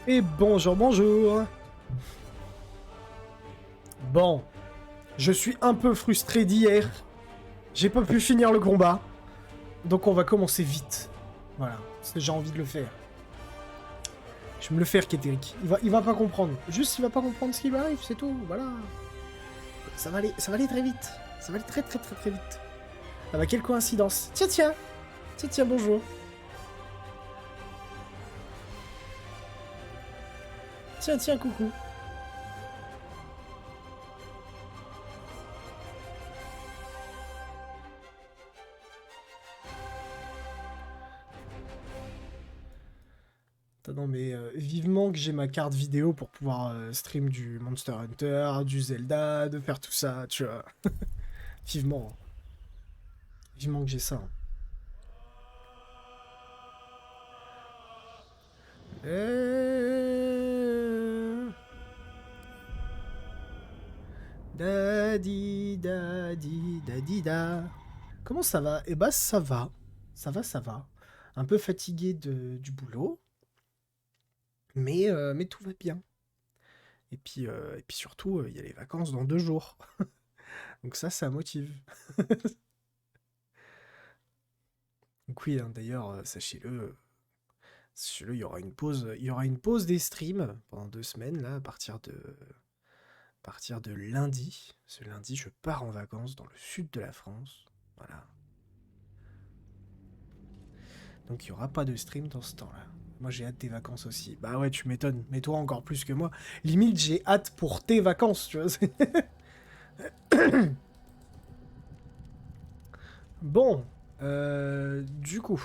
Et bonjour, bonjour. Bon, je suis un peu frustré d'hier. J'ai pas pu finir le combat. Donc on va commencer vite. Voilà, parce que j'ai envie de le faire. Je vais me le faire, Kétéric. Il va pas comprendre. Juste, il va pas comprendre ce qui lui arrive, c'est tout. Voilà. Ça va aller très vite. Ça va aller très vite. Ah bah, quelle coïncidence. Tiens, bonjour. Tiens, coucou. Non mais vivement que j'ai ma carte vidéo pour pouvoir stream du Monster Hunter, du Zelda, de faire tout ça, tu vois. Vivement. Vivement que j'ai ça. Da. Comment ça va? Eh bah ça va. Ça va. Un peu fatigué du boulot. Mais tout va bien. Et puis surtout, il y a les vacances dans 2 jours. Donc ça motive. Donc oui, hein, d'ailleurs, sachez-le, il y aura une pause des streams pendant 2 semaines, là, à partir de lundi. Ce lundi, je pars en vacances dans le sud de la France. Voilà. Donc il n'y aura pas de stream dans ce temps-là. Moi, j'ai hâte des vacances aussi. Bah ouais, tu m'étonnes. Mais toi, encore plus que moi. Limite, j'ai hâte pour tes vacances, tu vois. Bon. Du coup,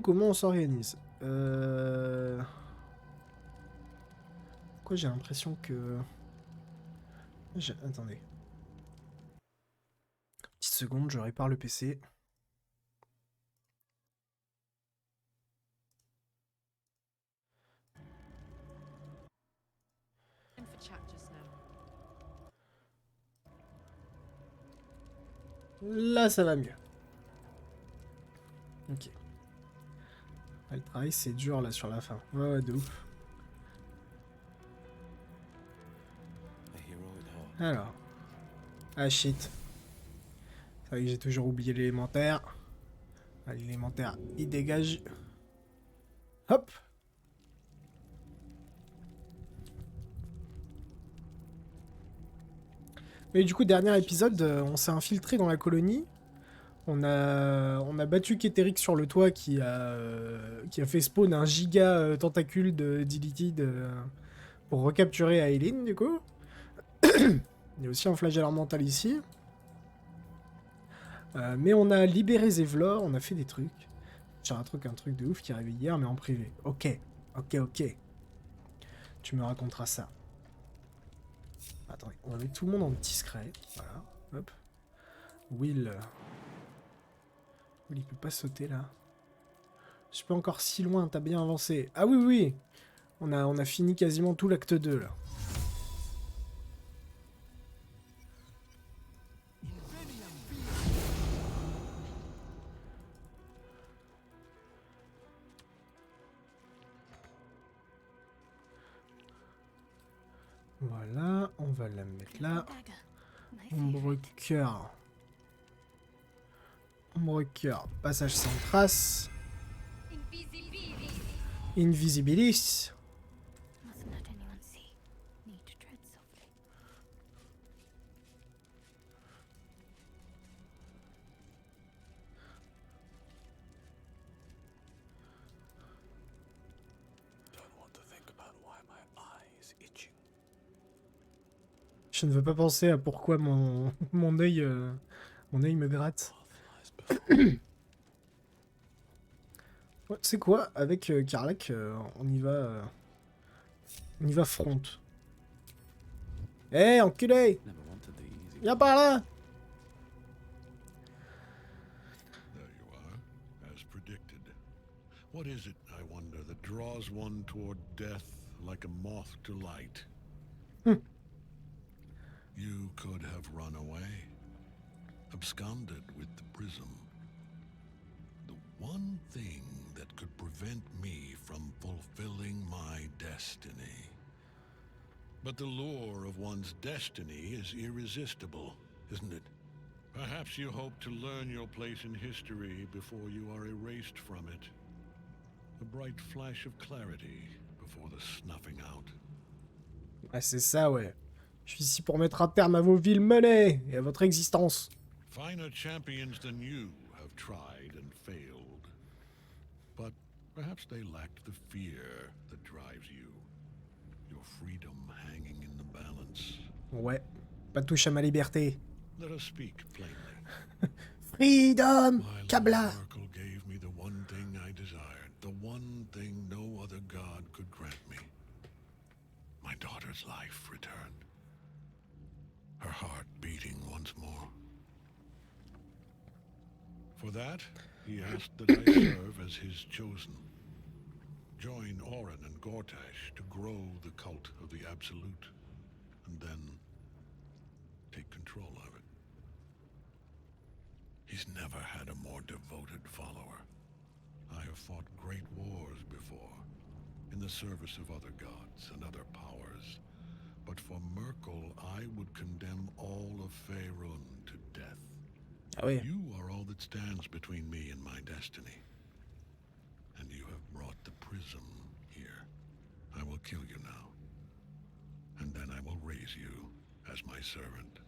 comment on s'organise? Pourquoi j'ai l'impression que... Attendez. Petite seconde, je répare le PC. Là, ça va mieux. Ok. Le travail, c'est dur, là, sur la fin. Ouais, de ouf. Alors. Ah, shit. C'est vrai que j'ai toujours oublié l'élémentaire. Ah, l'élémentaire, il dégage. Hop. Mais du coup, dernier épisode, on s'est infiltré dans la colonie. On a battu Kétéric sur le toit qui a fait spawn un giga tentacule d'Illithid pour recapturer Aileen, du coup. Il y a aussi un flagelleur mental ici. Mais on a libéré Zevlor, on a fait des trucs. J'ai un truc de ouf qui est arrivé hier, mais en privé. Ok. Tu me raconteras ça. Attendez, on va mettre tout le monde en discret. Voilà, hop. Will, il peut pas sauter là. Je suis pas encore si loin, t'as bien avancé. Ah oui. On a fini quasiment tout l'acte 2 là. Voilà, on va la mettre là. Ombre cœur, passage sans trace. Invisibilis. Je ne veux pas penser à pourquoi mon œil me gratte. Ouais, c'est quoi, avec Karlak, on y va front. Hé, enculé! Viens par là! There you are, as predicted. What is it, I wonder, that draws one toward death like a moth to light? You could have run away, absconded with the prism. The one thing that could prevent me from fulfilling my destiny. But the lure of one's destiny is irresistible, isn't it? Perhaps you hope to learn your place in history before you are erased from it. A bright flash of clarity before the snuffing out. Ouais, c'est ça, ouais. Je suis ici pour mettre un terme à vos villes menées et à votre existence. Finer champions than you have tried and failed. But perhaps they lacked the fear that drives you. Your freedom hanging in the balance. Ouais. Pas de touche à ma liberté. Let us speak plainly. Freedom! My Kabla! Lord Merkel gave me the one thing I desired, the one thing no other god could grant me. My daughter's life returned. Her heart beating once more. For that, he asked that I serve as his chosen. Join Orin and Gortash to grow the cult of the Absolute, and then take control of it. He's never had a more devoted follower. I have fought great wars before, in the service of other gods and other powers. But for Merkel, I would condemn all of Faerun to death. Ah oui. You are all that stands between me and my destiny. And you have brought the prism here. I will kill you now. And then I will raise you as my servant.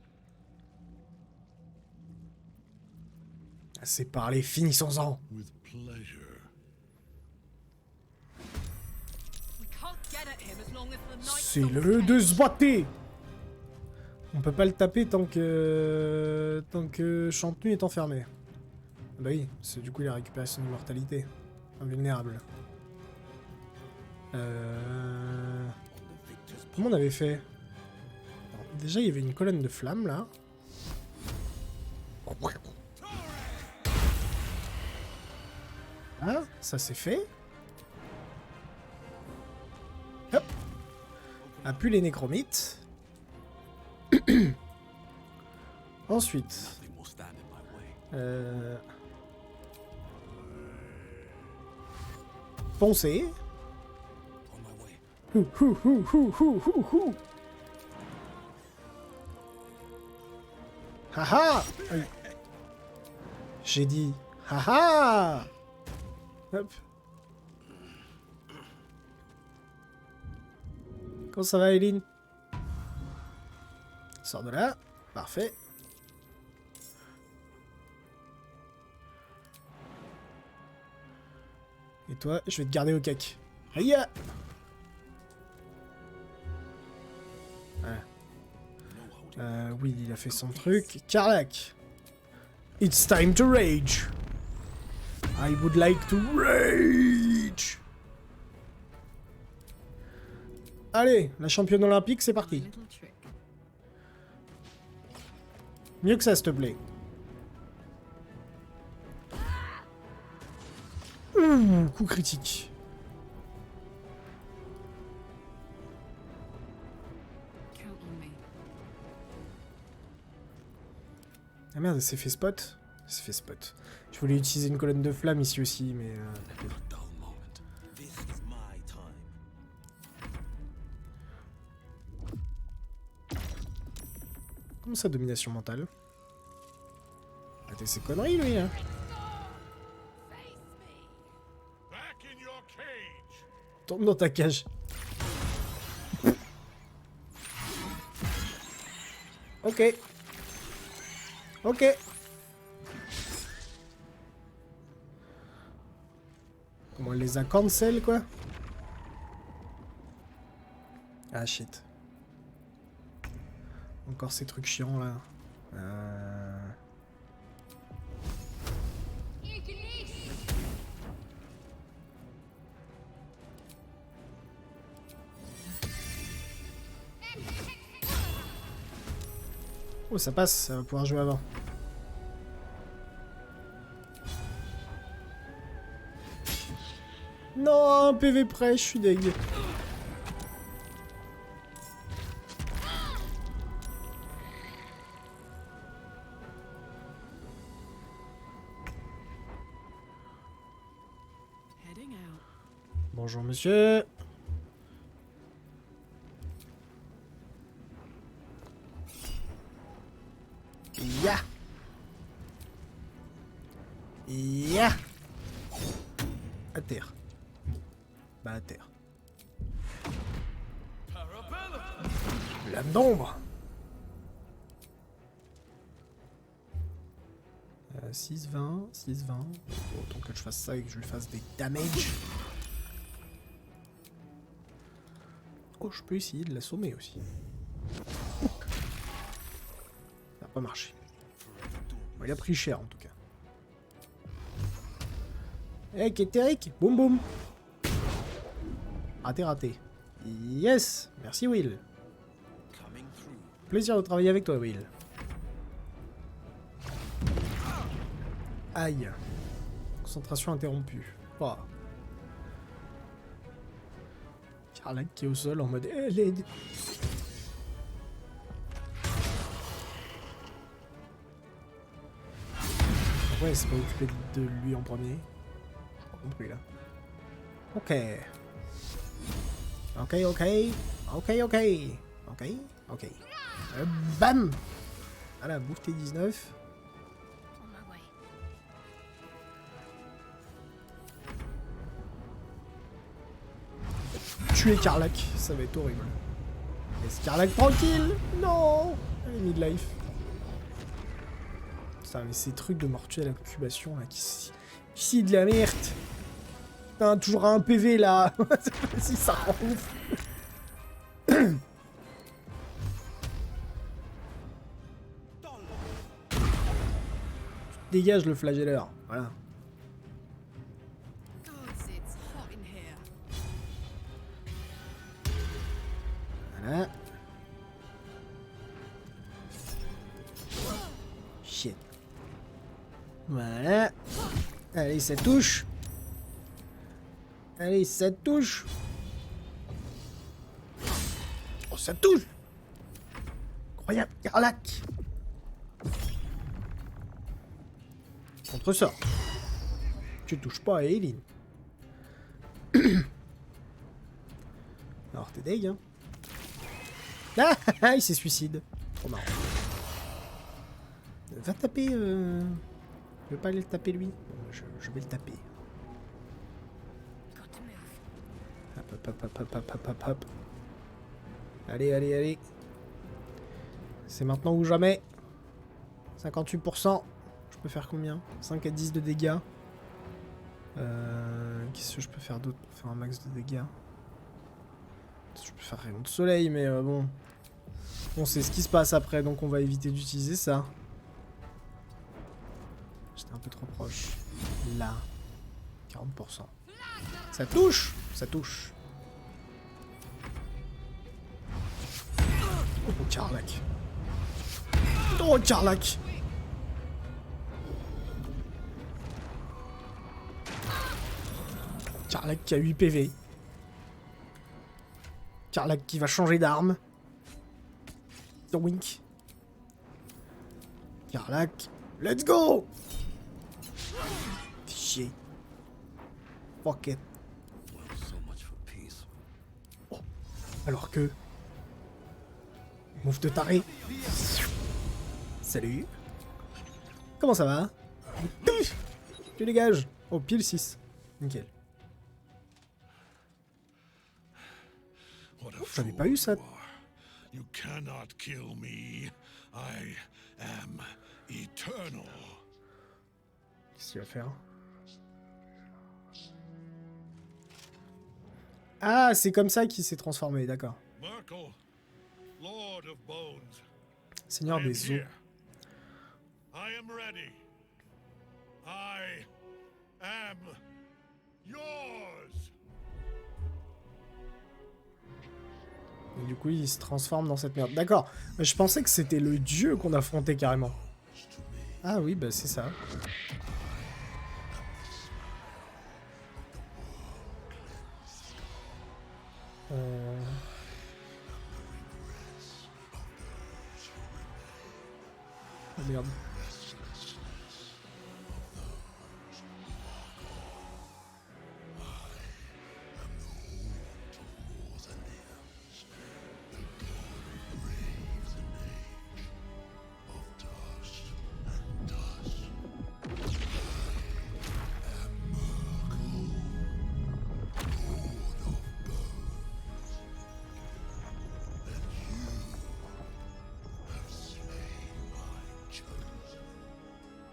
C'est parlé, finissons-en. With pleasure. C'est le de se boiter. On peut pas le taper tant que Chantenu est enfermé. Ah bah oui, c'est du coup il a récupéré son immortalité. Invulnérable. Comment on avait fait? Alors, déjà il y avait une colonne de flammes là. Ah, ça c'est fait. Hop. A pu les nécromites. Ensuite. Poncer. Haha. J'ai dit haha. Hop. Comment ça va, Eileen? Sors de là. Parfait. Et toi, je vais te garder au cac. Aïe! Oui, il a fait son truc. Karlak. It's time to rage. I would like to rage. Allez, la championne olympique, c'est parti. Mieux que ça, s'il te plaît. Coup critique. Ah merde, elle s'est fait spot. Elle s'est fait spot. Je voulais utiliser une colonne de flamme ici aussi, mais... Comment ça, domination mentale? Arrêtez ces conneries, lui, hein. Tombe dans ta cage. Ok. Ok. Comment elle les a cancel, quoi? Ah, shit. Encore ces trucs chiants, là. Oh, ça passe, ça va pouvoir jouer avant. Non, un PV près, je suis deg. Bonjour monsieur. Ya. Ya. À terre. Bah à terre. Lame d'ombre. 6-20, 6-20. Autant que je fasse ça et que je lui fasse des damage. Oh, je peux essayer de l'assommer aussi. Ça n'a pas marché. Bon, il a pris cher en tout cas. Hey, Kétéric, boum boum. Raté, raté. Yes, merci Will. Plaisir de travailler avec toi, Will. Aïe. Concentration interrompue. Oh. Carlac qui est au sol en mode... Pourquoi il s'est pas occupé de lui en premier? J'ai pas compris là. Ok. Ok, ok. Ok, ok. Ok, ok. Bam. Voilà, bouffe tes 19. Tuer Carlac, ça va être horrible. Laisse Carlac tranquille. Non. Elle est mid-life. Putain, mais ces trucs de mortuel incubation là, qui de la merde. Putain, toujours un PV là. Si ça rend ouf. Dégage le flagelleur, voilà. Voilà. Shit. Voilà. Allez, ça touche. Allez, ça touche. Oh, ça touche. Incroyable, Carlac. Contre-sort. Tu touches pas à Eileen. Alors, t'es deg, hein. Ah, il s'est suicide. Trop marrant. Va taper... Je veux pas aller le taper, lui. Bon, je vais le taper. Hop, hop, hop, hop, hop, hop, hop, hop. Allez, allez, allez. C'est maintenant ou jamais. 58%. Je peux faire combien? 5 à 10 de dégâts. Qu'est-ce que je peux faire d'autre pour faire un max de dégâts? Je peux faire rayon de soleil, mais bon. On sait ce qui se passe après, donc on va éviter d'utiliser ça. J'étais un peu trop proche. Là. 40%. Ça touche! Ça touche. Oh, Carlac. Oh, Carlac. Carlac qui a 8 PV. Carlac qui va changer d'arme. Wink. Carlac. Let's go! Chier. Fuck it. Oh. Alors que... Move de taré. Salut. Comment ça va? Tu dégages. Oh, pile 6. Nickel. J'avais pas eu ça. You cannot kill me. I am eternal. Qu'est-ce qu'il va faire? Ah, c'est comme ça qu'il s'est transformé, d'accord. Merkel, Lord of Bones. Seigneur des eaux. I am ready. I am yours. Et du coup, il se transforme dans cette merde. D'accord. Mais je pensais que c'était le dieu qu'on affrontait carrément. Ah oui, bah c'est ça. Oh merde.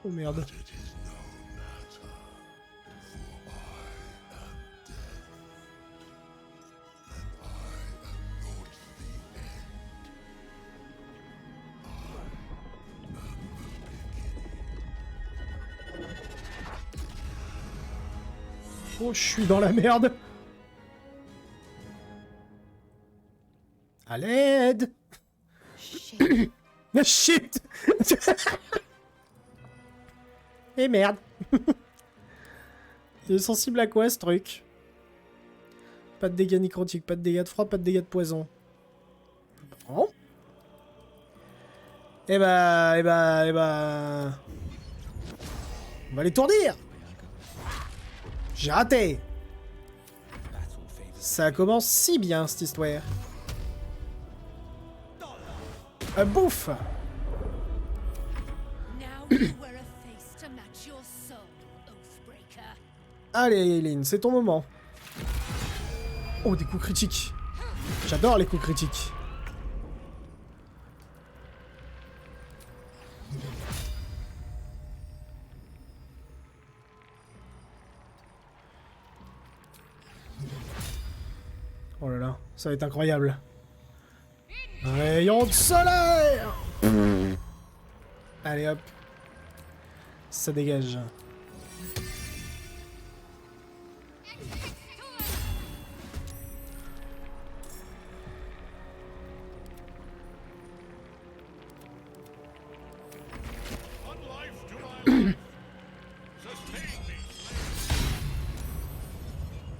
Oh merde. Oh, je suis dans la merde. À l'aide. Shit. Et merde. Il est sensible à quoi ce truc? Pas de dégâts nécrotiques, pas de dégâts de froid, pas de dégâts de poison. Bon. Eh bah... On va l'étourdir. J'ai raté. Ça commence si bien cette histoire. Bouffe. Allez, Lynn, c'est ton moment. Oh, des coups critiques. J'adore les coups critiques. Oh là là, ça va être incroyable. Rayon de soleil. Allez hop. Ça dégage.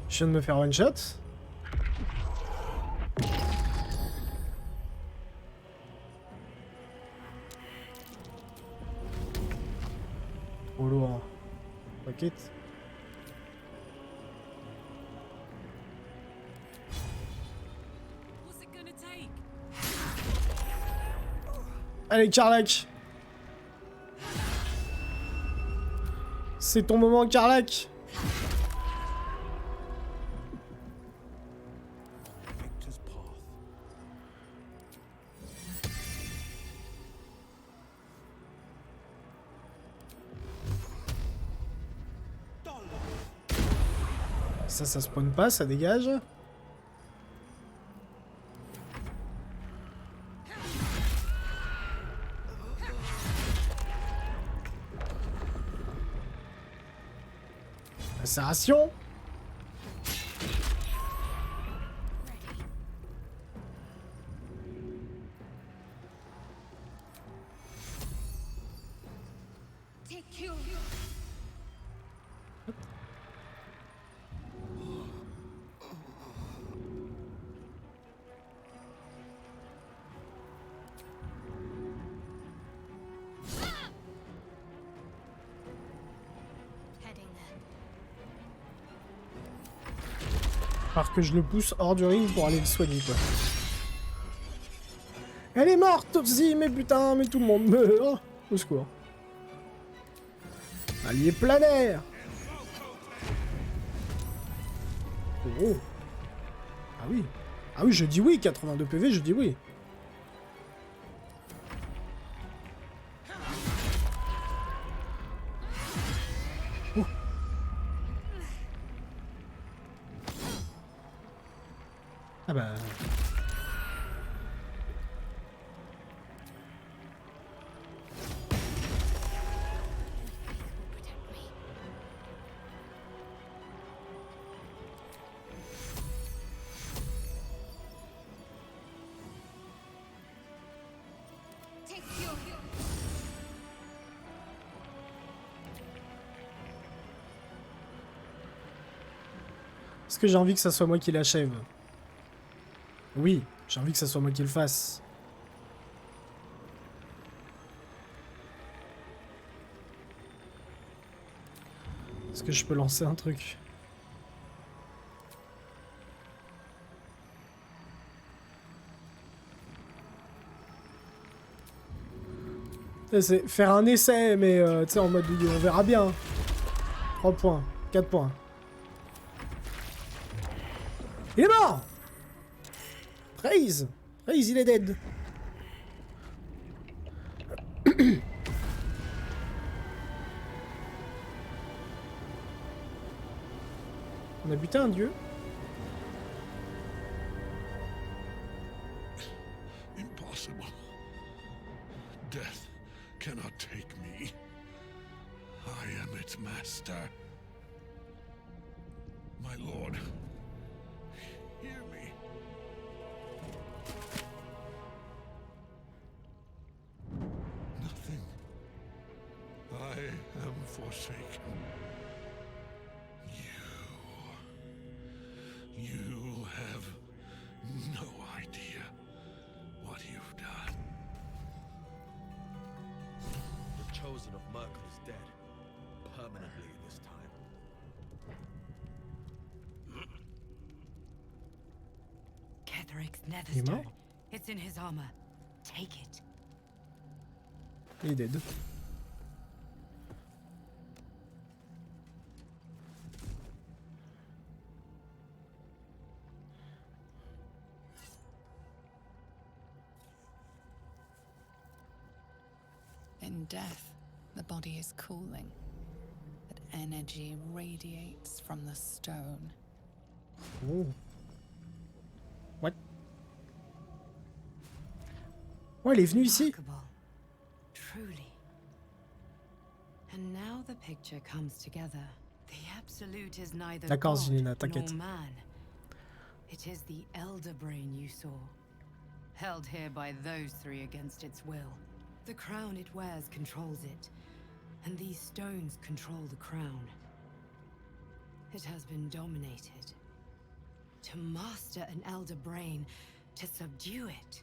Je viens de me faire one shot. Trop lourd. Pocket. Allez, Carlac. C'est ton moment, Carlac. Ça spawn pas, ça dégage. Macération. Alors que je le pousse hors du ring pour aller le soigner, quoi. Elle est morte aussi, mais putain, mais tout le monde meurt. Au secours. Allié planaire. Oh. Ah oui. Ah oui, je dis oui, 82 PV, je dis oui. Ah bah... Est-ce que j'ai envie que ça soit moi qui l'achève? Oui, j'ai envie que ça soit moi qui le fasse. Est-ce que je peux lancer un truc? C'est faire un essai, mais tu sais, en mode on verra bien. 3 points, 4 points. Il est mort! Raise! Raise, il est dead! a buté un dieu. Impossible. Death cannot take me. I am its master. My lord, hear me. Nothing. I am forsaken. You have no idea what you've done. The chosen of Merkel is dead. Permanently this time. Ketheric's Il est netherstone. mort? It's in his armor. Take it. Il est dead. In death, the body is cooling, but energy radiates from the stone. Oh. What? Ouais, il est venu ici. Remarkable. Truly. And now the picture comes together. The absolute is neither D'accord, God Zilina, nor t'inquiète. man. It is the elder brain you saw, held here by those three against its will. The crown it wears controls it, and these stones control the crown. It has been dominated. To master an elder brain, to subdue it.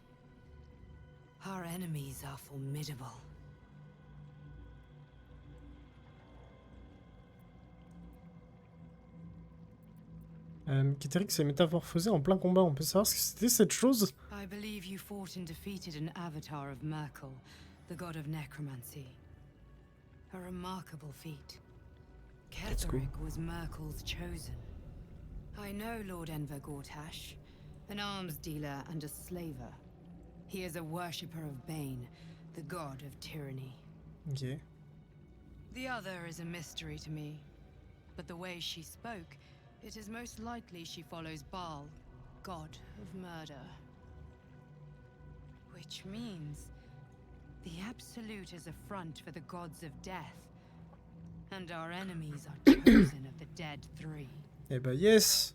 Our enemies are formidable. Ketterick s'est métamorphosé en plein combat. On peut savoir ce que c'était cette chose? I believe you fought and defeated an avatar of Merkel, the god of necromancy. A remarkable feat. That's cool. Ketterick was Merkel's chosen. I know Lord Enver Gortash, an arms dealer and a slaver. He is a worshipper of Bane, the god of tyranny. Ok. The other is a mystery to me, but the way she spoke, it is most likely she follows Baal, god of murder. Which means the Absolute is a front for the gods of death, and our enemies are chosen of the dead three. Eh bah yes.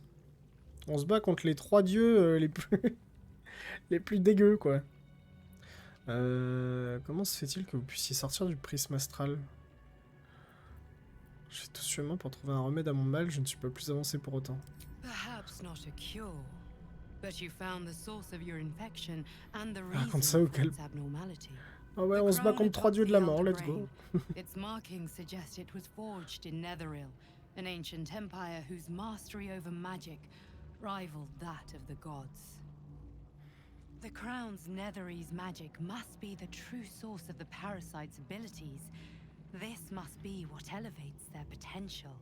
On se bat contre les trois dieux les plus les plus dégueux quoi. Comment se fait-il que vous puissiez sortir du prisme astral? Je fais tout ce chemin pour trouver un remède à mon mal, je ne suis pas plus avancé pour autant. Perhaps not a cure, but you found the source of your infection and the Raconte reason ça au for calme. its abnormality. Ah ouais, on se bat contre trois dieux de la mort, let's go. Its markings suggest it was forged in Netheril, an ancient empire whose mastery over magic rivaled that of the gods. The crown's Netherese magic must be the true source of the parasite's abilities. This must be what elevates their potential.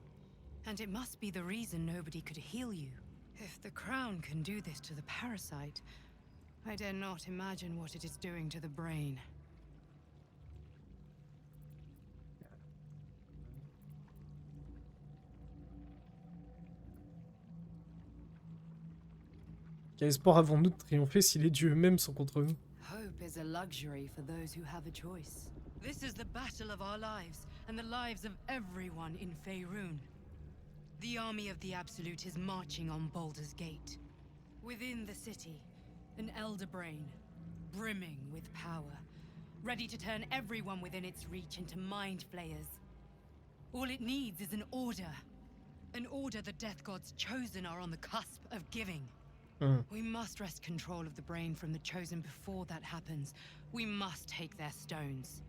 And it must be the reason nobody could heal you. If the crown can do this to the parasite, I dare not imagine what it is doing to the brain. Quel espoir avons-nous de triompher si les dieux eux-mêmes sont contre nous? Hope is a luxury for those who have a choice. This is the battle of our lives, and the lives of everyone in Faerun. The army of the Absolute is marching on Baldur's Gate. Within the city, an elder brain, brimming with power, ready to turn everyone within its reach into mind flayers. All it needs is an order the Death God's chosen are on the cusp of giving. We must wrest control of the brain from the chosen before that happens. We must take their stones.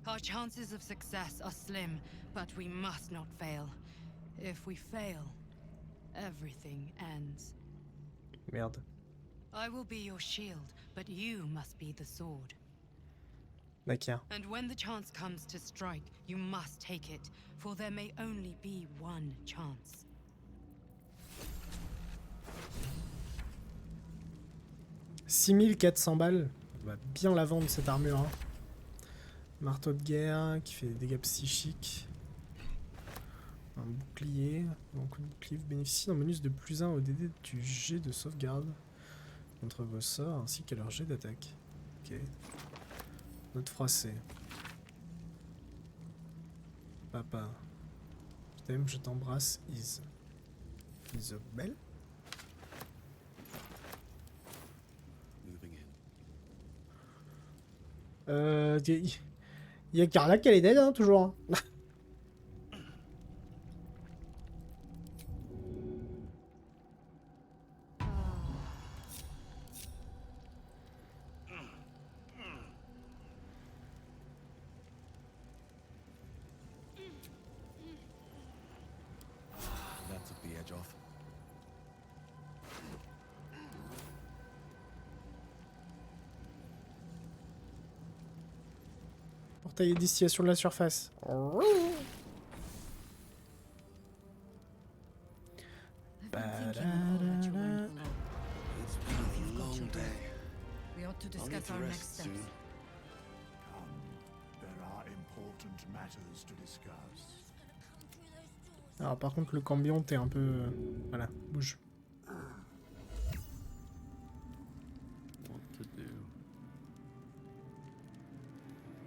Our chances of success are slim, but we must not fail. If we fail, everything ends. Merde. I will be your shield, but you must be the sword. D'accord. And when the chance comes to strike, you must take it, for there may only be one chance. « 6400 balles. On va bien la vendre cette armure. Hein. Marteau de guerre qui fait des dégâts psychiques. Un bouclier. Donc le bouclier bénéficie d'un bonus de +1 au DD du jet de sauvegarde contre vos sorts ainsi qu'à leur jet d'attaque. Ok. Note froissée. Papa. Je t'aime, je t'embrasse, Isobel. Y a Carla qui est dead, hein, toujours. Hein. That took the edge off. Portail et distillation de la surface. It's been a long day. We ought to I'll discuss need to our next rest steps. soon. There are important matters to discuss. Alors par contre le cambion t'es un peu... voilà, bouge. What to do?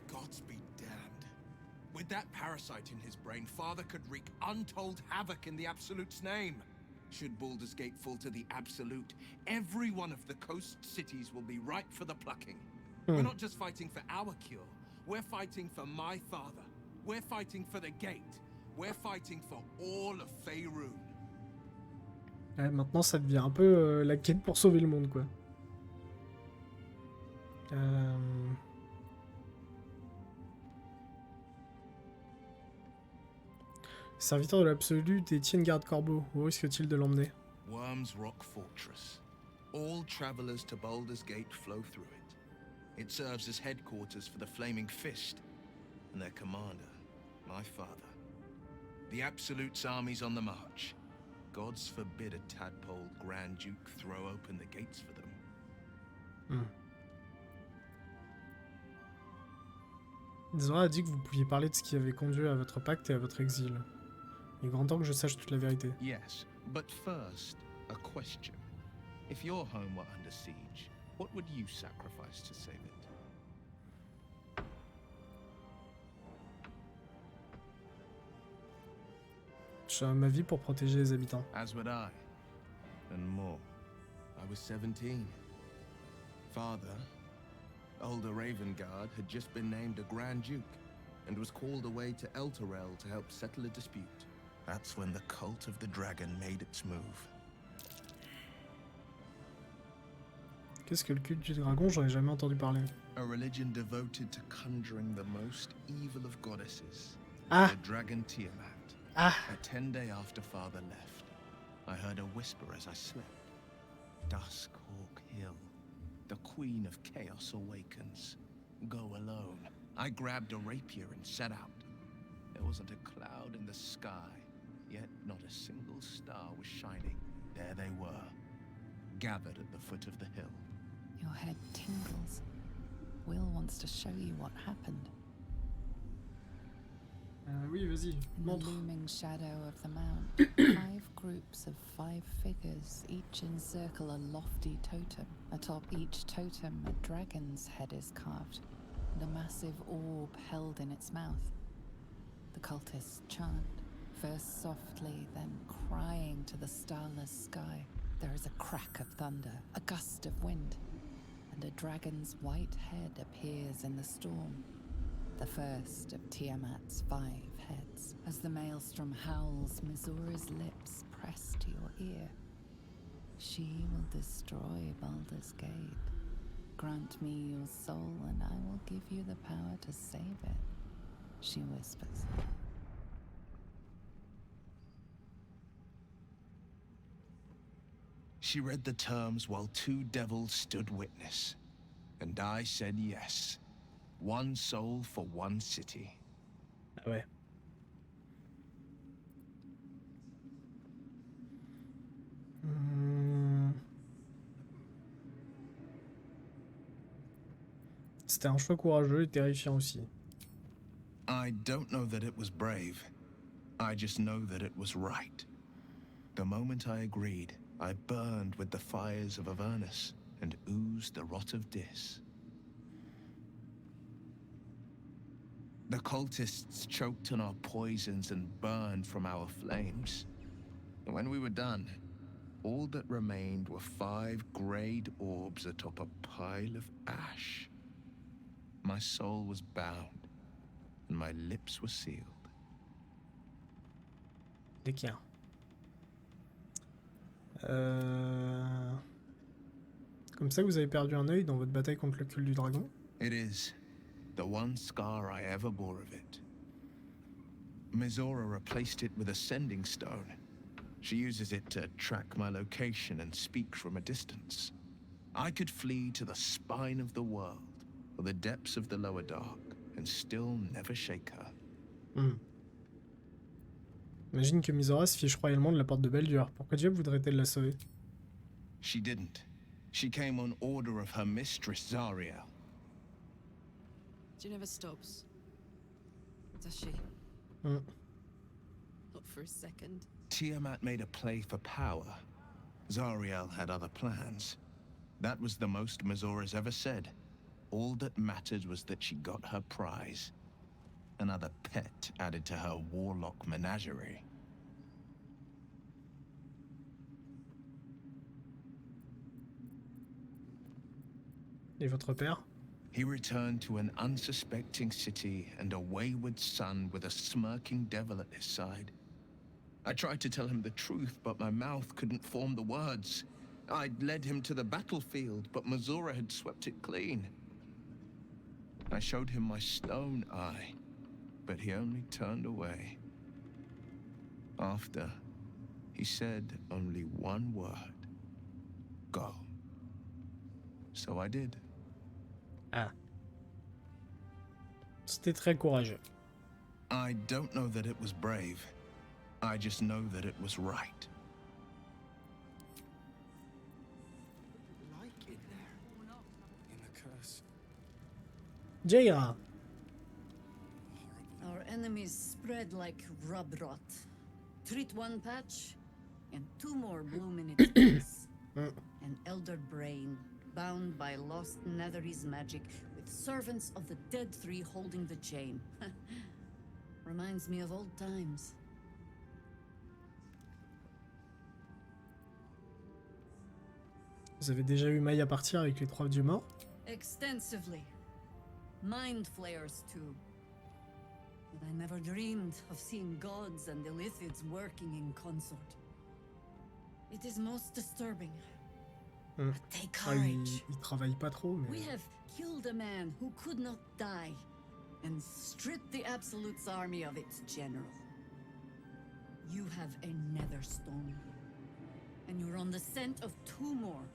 Gods be damned. With that parasite in his brain, Father could wreak untold havoc in the Absolute's name. Should Baldur's Gate fall to the Absolute, every one of the coast cities will be ripe for the plucking. We're not just fighting for our cure, we're fighting for my father. We're fighting for the Gate. We're fighting for all of Faerun. Ouais, maintenant ça devient un peu la quête pour sauver le monde quoi. Serviteur de l'absolu d'Étienne Garde-Corbeau, où risque-t-il de l'emmener? Worm's Rock Fortress. All travelers to Baldur's Gate flow through it. It serves as headquarters for the Flaming Fist and their commander, my father. The Absolute's armies on the march. Gods forbid a tadpole Grand Duke throw open the gates for them. Zora a dit que vous pouviez parler de ce qui avait conduit à votre pacte et à votre exil. Il est grand temps que je sache toute la vérité. Yes, but first, a question. If your home were under siege, what would you sacrifice to save it? Je donne ma vie pour protéger les habitants. As would I. And more. I was 17. Father, older Ravengard, had just been named a Grand Duke and was called away to Elturel to help settle a dispute. That's when the cult of the dragon made its move. Qu'est-ce que le culte du dragon? J'en ai jamais entendu parler. A religion devoted to conjuring the most evil of goddesses. Ah. The dragon Tiamat. Ah. A 10 day after Father left, I heard a whisper as I slept. Duskhawk Hill. The Queen of Chaos awakens. Go alone. I grabbed a rapier and set out. There wasn't a cloud in the sky, yet not a single star was shining. There they were, gathered at the foot of the hill. Your head tingles. Will wants to show you what happened. Oui, vas-y, In the montre. looming shadow of the mount, 5 groups of 5 figures each encircle a lofty totem. Atop each totem, a dragon's head is carved, and a massive orb held in its mouth. The cultists chant, first softly, then crying to the starless sky. There is a crack of thunder, a gust of wind, and a dragon's white head appears in the storm. The first of Tiamat's 5 heads. As the maelstrom howls, Mizura's lips press to your ear. She will destroy Baldur's Gate. Grant me your soul, and I will give you the power to save it, she whispers. She read the terms while 2 devils stood witness, and I said yes. 1 soul for 1 city. Ah ouais. C'était un choix courageux et terrifiant aussi. I don't know that it was brave. I just know that it was right. The moment I agreed, I burned with the fires of Avernus and oozed the rot of Dis. The cultists choked on our poisons and burned from our flames. When we were done, all that remained were 5 greyed orbs atop a pile of ash. My soul was bound, and my lips were sealed. D'équerre. Comme ça, vous avez perdu un œil dans votre bataille contre le culte du dragon. It is the one scar I ever bore of it. Mizora replaced it with a sending stone. She uses it to track my location and speak from a distance. I could flee to the spine of the world, or the depths of the lower dark, and still never shake her. Imagine que Mizora se fiche royalement de la porte de Baldur. Pourquoi diable voudrait-elle la sauver? She didn't. She came on order of her mistress, Zariel. She never stops. Does she? Mm. Not for a second. Tiamat made a play for power. Zariel had other plans. That was the most Mizora's ever said. All that mattered was that she got her prize. Another pet added to her warlock menagerie. Et votre père? He returned to an unsuspecting city and a wayward son with a smirking devil at his side. I tried to tell him the truth, but my mouth couldn't form the words. I'd led him to the battlefield, but Mizora had swept it clean. I showed him my stone eye, but he only turned away. After, he said only one word. Go. So I did. Ah. C'était très courageux. I don't know that it was brave. I just know that it was right. Like in there. In the curse. Jaira. Our enemies spread like rub rot. Treat one patch, and 2 more bloom in its place. An elder brain, bound by lost Netherese magic, with servants of the dead 3 holding the chain. Reminds me of old times. Vous avez déjà eu maille à partir avec les 3 dieux morts? Extensively. Mind flayers too. But I never dreamed of seeing gods and Illithids working in consort. It is most disturbing. But take Ah, courage. il travaille pas trop, mais... We have killed a man who could not die and stripped the Absolute's army of its general. You have a nether stone, and you're on the scent of 2 more.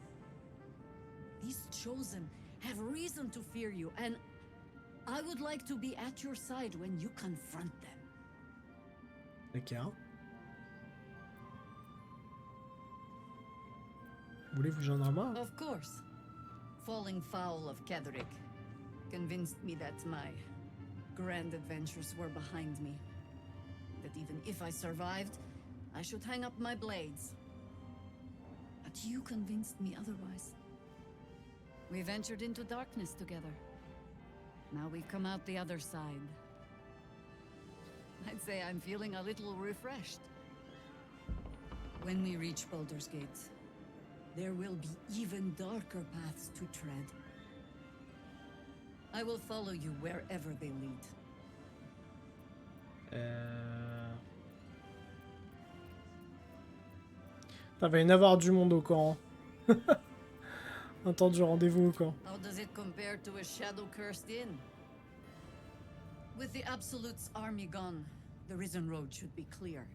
These chosen have reason to fear you, and I would like to be at your side when you confront them. D'accord. Voulez-vous joindre à moi? Of course. Falling foul of Ketheric convinced me that my grand adventures were behind me. That even if I survived, I should hang up my blades. But you convinced me otherwise. We ventured into darkness together. Now we've come out the other side. I'd say I'm feeling a little refreshed. When we reach Baldur's Gate, there will be even darker paths to tread. I will follow you wherever they lead. Ça va y en avoir du monde au camp. Un temps du rendez-vous au camp. How does it compare to a shadow-cursed inn? With the Absolute's army gone, the Risen Road should be clear.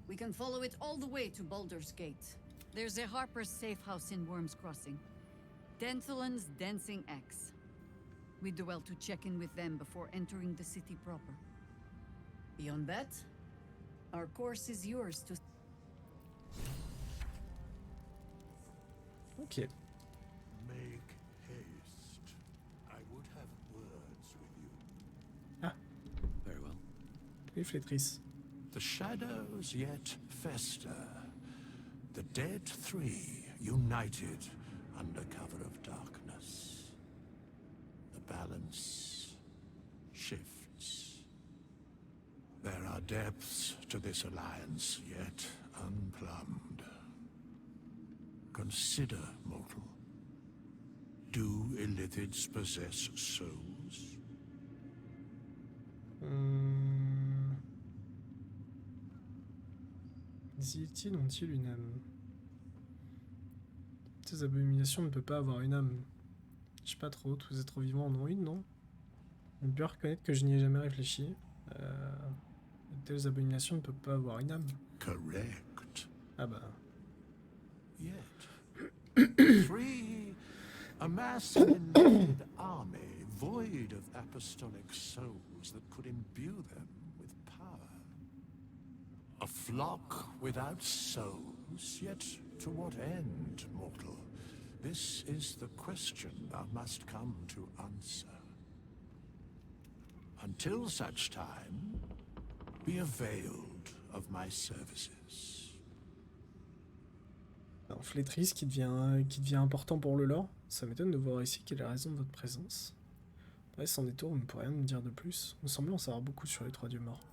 We can follow it all the way to Baldur's Gate. There's a Harper's safe house in Worm's Crossing. Denthalen's Dancing Axe. We do well to check in with them before entering the city proper. Beyond that, our course is yours to... Ok. Make haste. I would have words with you. Very well. Les flétrisses. The shadows yet fester. The dead three united under cover of darkness. The balance shifts. There are depths to this alliance yet unplumbed. Consider, mortal. Do illithids possess souls? Les illithides ont-ils une âme? Ces abominations ne peuvent pas avoir une âme. Je sais pas trop, tous les êtres vivants en ont une, non? On peut reconnaître que je n'y ai jamais réfléchi. Telles abominations ne peuvent pas avoir une âme. Correct. Ah bah. Yet, three amass an invaded army void of apostolic souls that could imbue them with power. A flock without souls, yet to what end, mortal? This is the question thou must come to answer. Until such time, be availed of my services. Alors, Flétris qui devient important pour le lore. Ça m'étonne de voir ici quelle est la raison de votre présence. Ouais, sans détour, vous ne pourrez rien me dire de plus. Nous semblons en savoir beaucoup sur les trois dieux morts.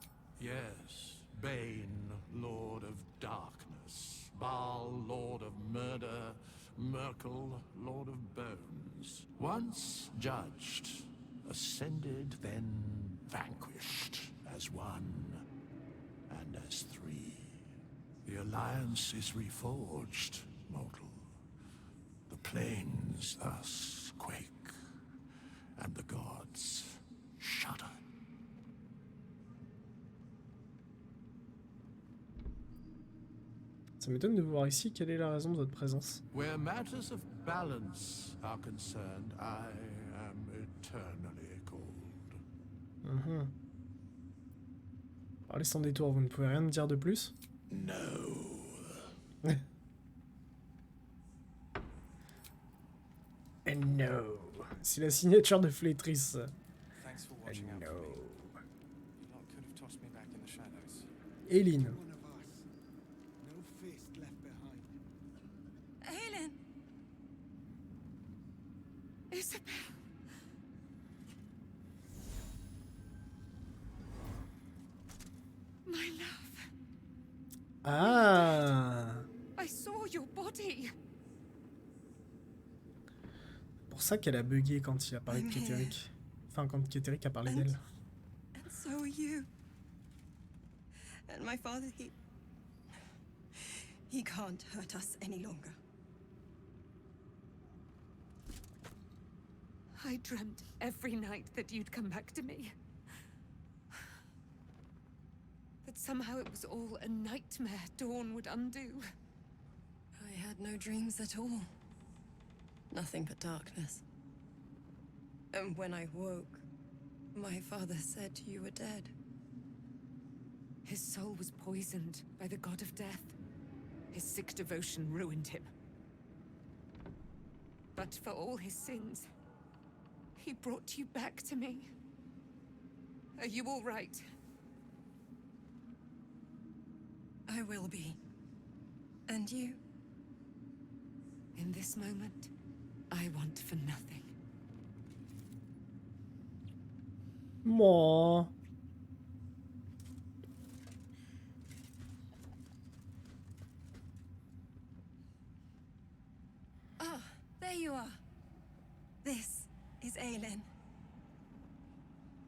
Yes, Bane, Lord of Darkness, Baal, Lord of Murder, Merkel, Lord of Bones. Once judged, ascended, then vanquished as one and as three. The alliance is reforged, mortal. The plains thus quake, and the gods shudder. Ça m'étonne de vous voir ici. Quelle est la raison de votre présence? Where matters of balance are concerned, I am eternally cold. Parlez sans détour, vous ne pouvez rien me dire de plus? No. No. C'est la signature de Flétris. Thanks for watching out for me. You lot could have tossed me back in the shadows. Eileen. One of us. No fist left behind. Helen! Isabel! My love. Ah. I saw your body. C'est pour ça qu'elle a bugué quand il a parlé de Kétéric. Enfin, quand Kétéric a parlé d'elle. And so are you. And my father, he can't hurt us any longer. I dreamt every night that you'd come back to me. That somehow it was all a nightmare Dawn would undo. I had no dreams at all. Nothing but darkness. And when I woke, my father said you were dead. His soul was poisoned by the god of death. His sick devotion ruined him. But for all his sins, he brought you back to me. Are you all right? I will be. And you? In this moment, I want for nothing. Moi. Ah, there you are. This is Aelin.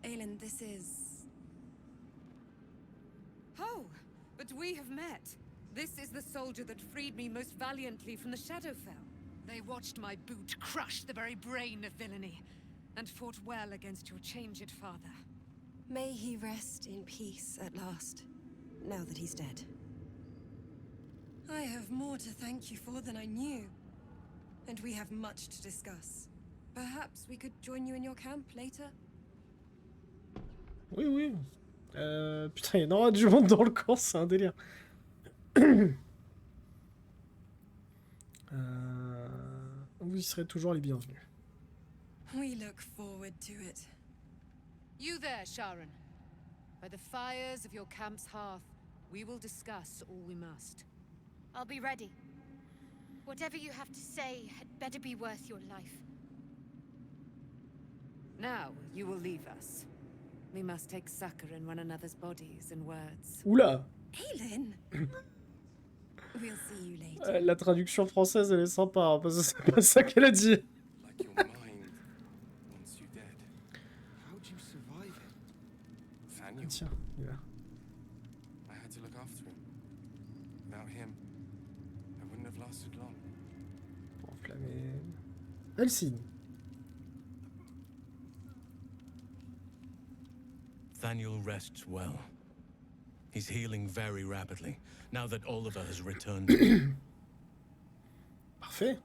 Aelin, this is... Oh, but we have met. This is the soldier that freed me most valiantly from the Shadowfell. They watched my boot crush the very brain of villainy, and fought well against your changed father. May he rest in peace at last, now that he's dead. I have more to thank you for than I knew. And we have much to discuss. Perhaps we could join you in your camp later? Oui, oui. Putain, il y en aura du monde dans le camp, c'est un délire. Vous y serez toujours les bienvenus. We look forward to it. You there, Sharon. By the fires of your camp's hearth, We will discuss all we must. I'll be ready. Whatever you have to say had better be worth your life. Now, you will leave us. We must take succor in one another's bodies and words. Oula. Aelin! We'll see you later. La traduction française, elle est sympa, hein, parce que c'est pas ça qu'elle a dit. Like your mind once you dead. How'd you survive it? Daniel. Tiens, il est là. I had to look after him. Without him, I wouldn't have lasted long. Enflammé. Elle signe. Daniel rests well. He's healing very rapidly, now that Oliver has returned. Parfait.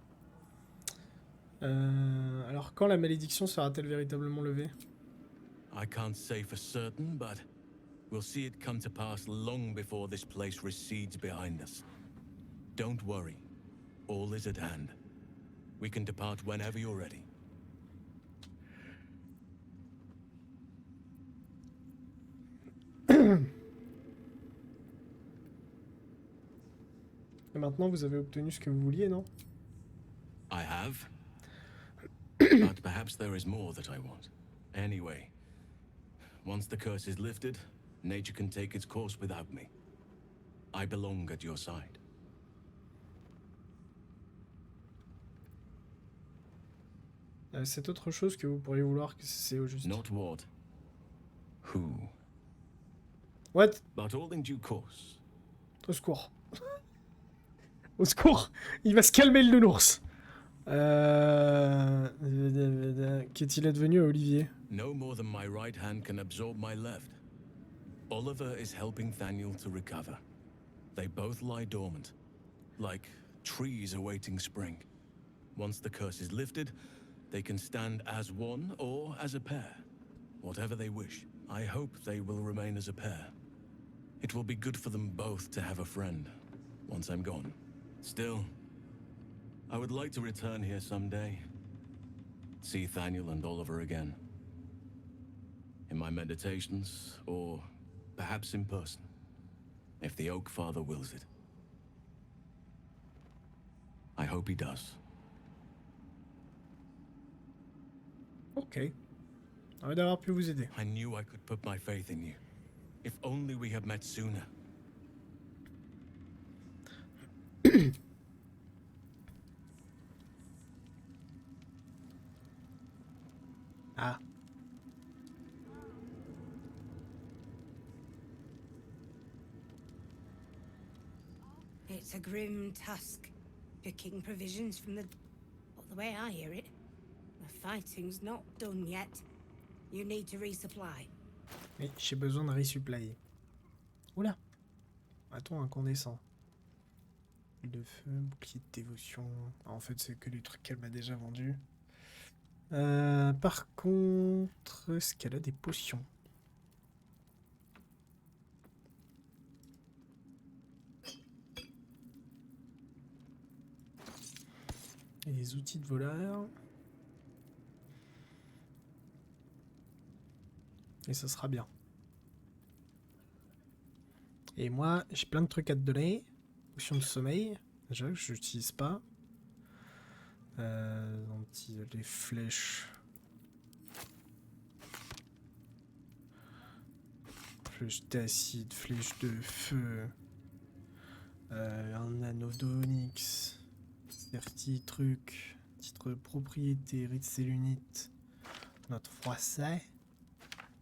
Alors, quand la malédiction sera-t-elle véritablement levée? I can't say for certain, but we'll see it come to pass long before this place recedes behind us. Don't worry. All is at hand. We can depart whenever you're ready. Et maintenant, vous avez obtenu ce que vous vouliez, non? I have. But perhaps there is more that I want. Anyway, once the curse is lifted, nature can take its course without me. I belong at your side. C'est autre chose que vous pourriez vouloir que c'est au juste. Not what. Who. What? But all in due course. Au secours. Au secours. Il va se calmer le nounours. Qu'est-il advenu à Olivier? No more than my right hand can absorb my left. Oliver is helping Daniel to recover. They both lie dormant, like trees awaiting spring. Once the curse is lifted, they can stand as one or as a pair. Whatever they wish. I hope they will remain as a pair. It will be good for them both to have a friend, once I'm gone. Still, I would like to return here someday. See Daniel and Oliver again. In my meditations, or perhaps in person, if the Oak Father wills it. I hope he does. Ok. Envie d'avoir pu vous aider. I knew I could put my faith in you. If only we had met sooner. Ah. It's a grim task, picking provisions from the... But the way I hear it, the fighting's not done yet. You need to resupply. Oui, j'ai besoin de resupply. Oula. Attends, incandescent. De feu, bouclier de dévotion. Ah, en fait, c'est que des trucs qu'elle m'a déjà vendus. Par contre, est-ce qu'elle a des potions? Et des outils de voleur. Et ça sera bien. Et moi, j'ai plein de trucs à te donner. Potion de sommeil, déjà, que je n'utilise pas. Les flèches. Flèche d'acide, flèche de feu. Un anneau d'onyx. Certi-truc. Titre de propriété, rite cellunite. Notre froisset.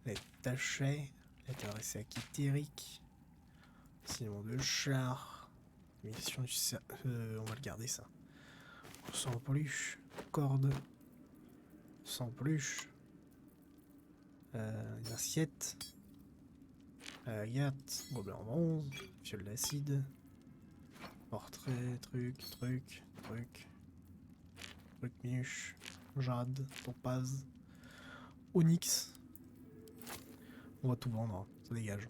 Les tachets. L'adresse acquitérique. Ciment de char. Munition du on va le garder ça. Sans peluche. Corde. Sans peluche. Une assiette. Agate. Gobelin en bronze. Fiole d'acide. Portrait. Truc. Minuche. Jade. Topaz. Onyx. On va tout vendre. Hein. Ça dégage.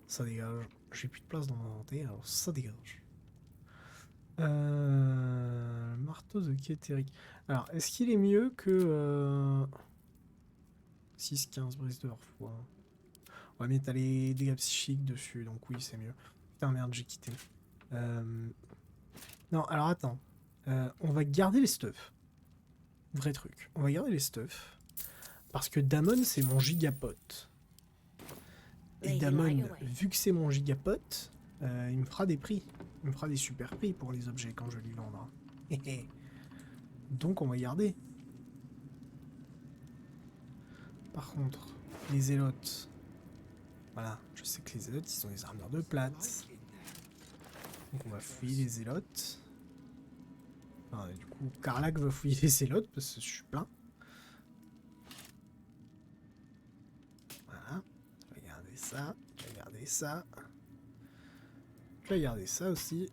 Ça dégage. J'ai plus de place dans mon inventaire, alors ça dégage. Marteau de Kétérique. Alors, est-ce qu'il est mieux que 6-15 brise de leur foi? Ouais, mais t'as les dégâts psychiques dessus, donc oui, c'est mieux. Putain, merde, j'ai quitté. Non, alors attends. On va garder les stuffs. Vrai truc. On va garder les stuffs. Parce que Damon, c'est mon gigapote. Et Damon, vu que c'est mon gigapote, il me fera des prix. Il me fera des super prix pour les objets quand je lui vendrai. Donc on va garder. Par contre, les zélotes. Voilà, je sais que les zélotes, ils sont des armures de plate. Donc on va fouiller les zélotes. Enfin, du coup, Karlak va fouiller les zélotes parce que je suis plein. Voilà. Je vais garder ça. Je vais garder ça. Je vais garder ça aussi.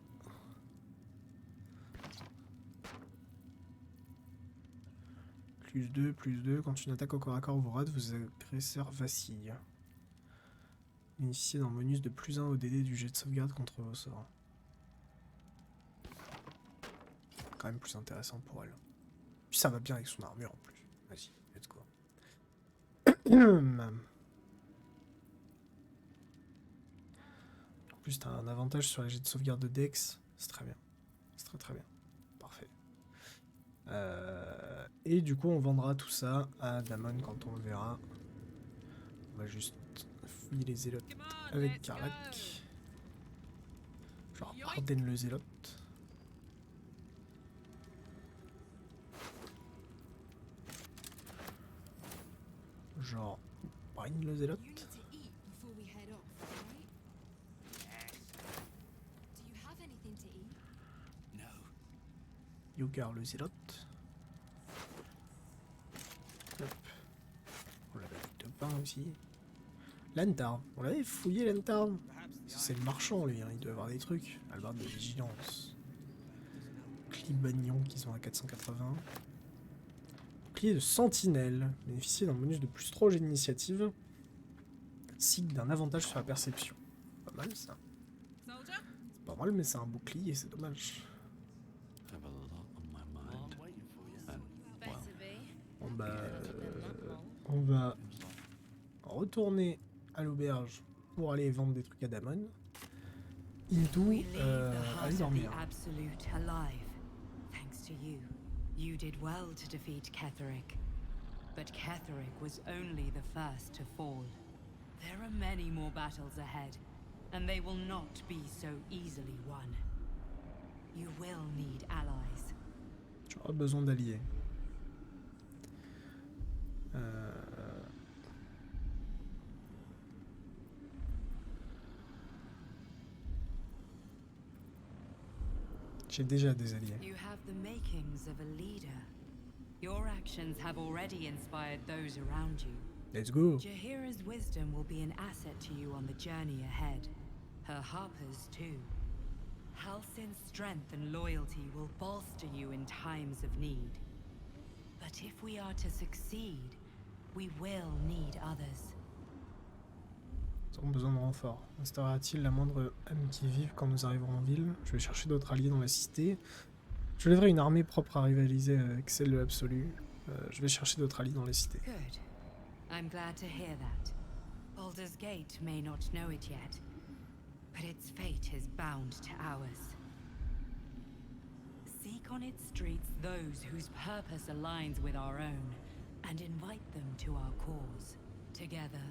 Plus 2. Quand une attaque au corps à corps vous rate, vos agresseurs vacillent. Initiez dans le bonus de plus 1 au DD du jet de sauvegarde contre vos sorts. Quand même plus intéressant pour elle. Puis ça va bien avec son armure en plus. Vas-y, let's go. En plus, t'as un avantage sur les jets de sauvegarde de Dex. C'est très bien. C'est très très bien. Parfait. Et du coup, on vendra tout ça à Damon quand on le verra. On va juste fouiller les zélotes avec Karlak. Genre Arnn le zélote. Genre Arnn le zélote. Yogar le zélote. Hop. On l'avait avec de pain aussi. Lantarn. On l'avait fouillé Lantarn. C'est le marchand lui, hein. Il doit avoir des trucs. Albarde de vigilance. Clibagnon qui sont à 480. Bouclier de sentinelle. Bénéficier d'un bonus de plus 3 au jet d'initiative. Ainsi que d'un avantage sur la perception. Pas mal ça. C'est pas mal mais c'est un bouclier, c'est dommage. Bon bah, on va retourner à l'auberge pour aller vendre des trucs à Damon. Into aller dormir. You did well to defeat Ketheric, but Ketheric was only the first to fall. There are many more battles ahead, and they will not be so easily won. You will need allies. J'aurai besoin d'alliés. J'ai déjà des alliés. You have the makings of a leader. Your actions have already inspired those around you. Let's go. Jaheira's wisdom will be an asset to you on the journey ahead. Her harpers too. Halsin's strength and loyalty will bolster you in times of need. But if we are to succeed, we will need others. Nous aurons besoin de renforts. Instaurera-t-il la moindre âme qui vive quand nous arriverons en ville? Je vais chercher d'autres alliés dans la cité. Je lèverai une armée propre à rivaliser avec celle de l'absolu. Je vais chercher d'autres alliés dans les cités. Good. I'm glad to hear that. Baldur's Gate may not know it yet, but its fate is bound to ours. Seek on its streets those whose purpose aligns with our own, and invite them to our cause. Together,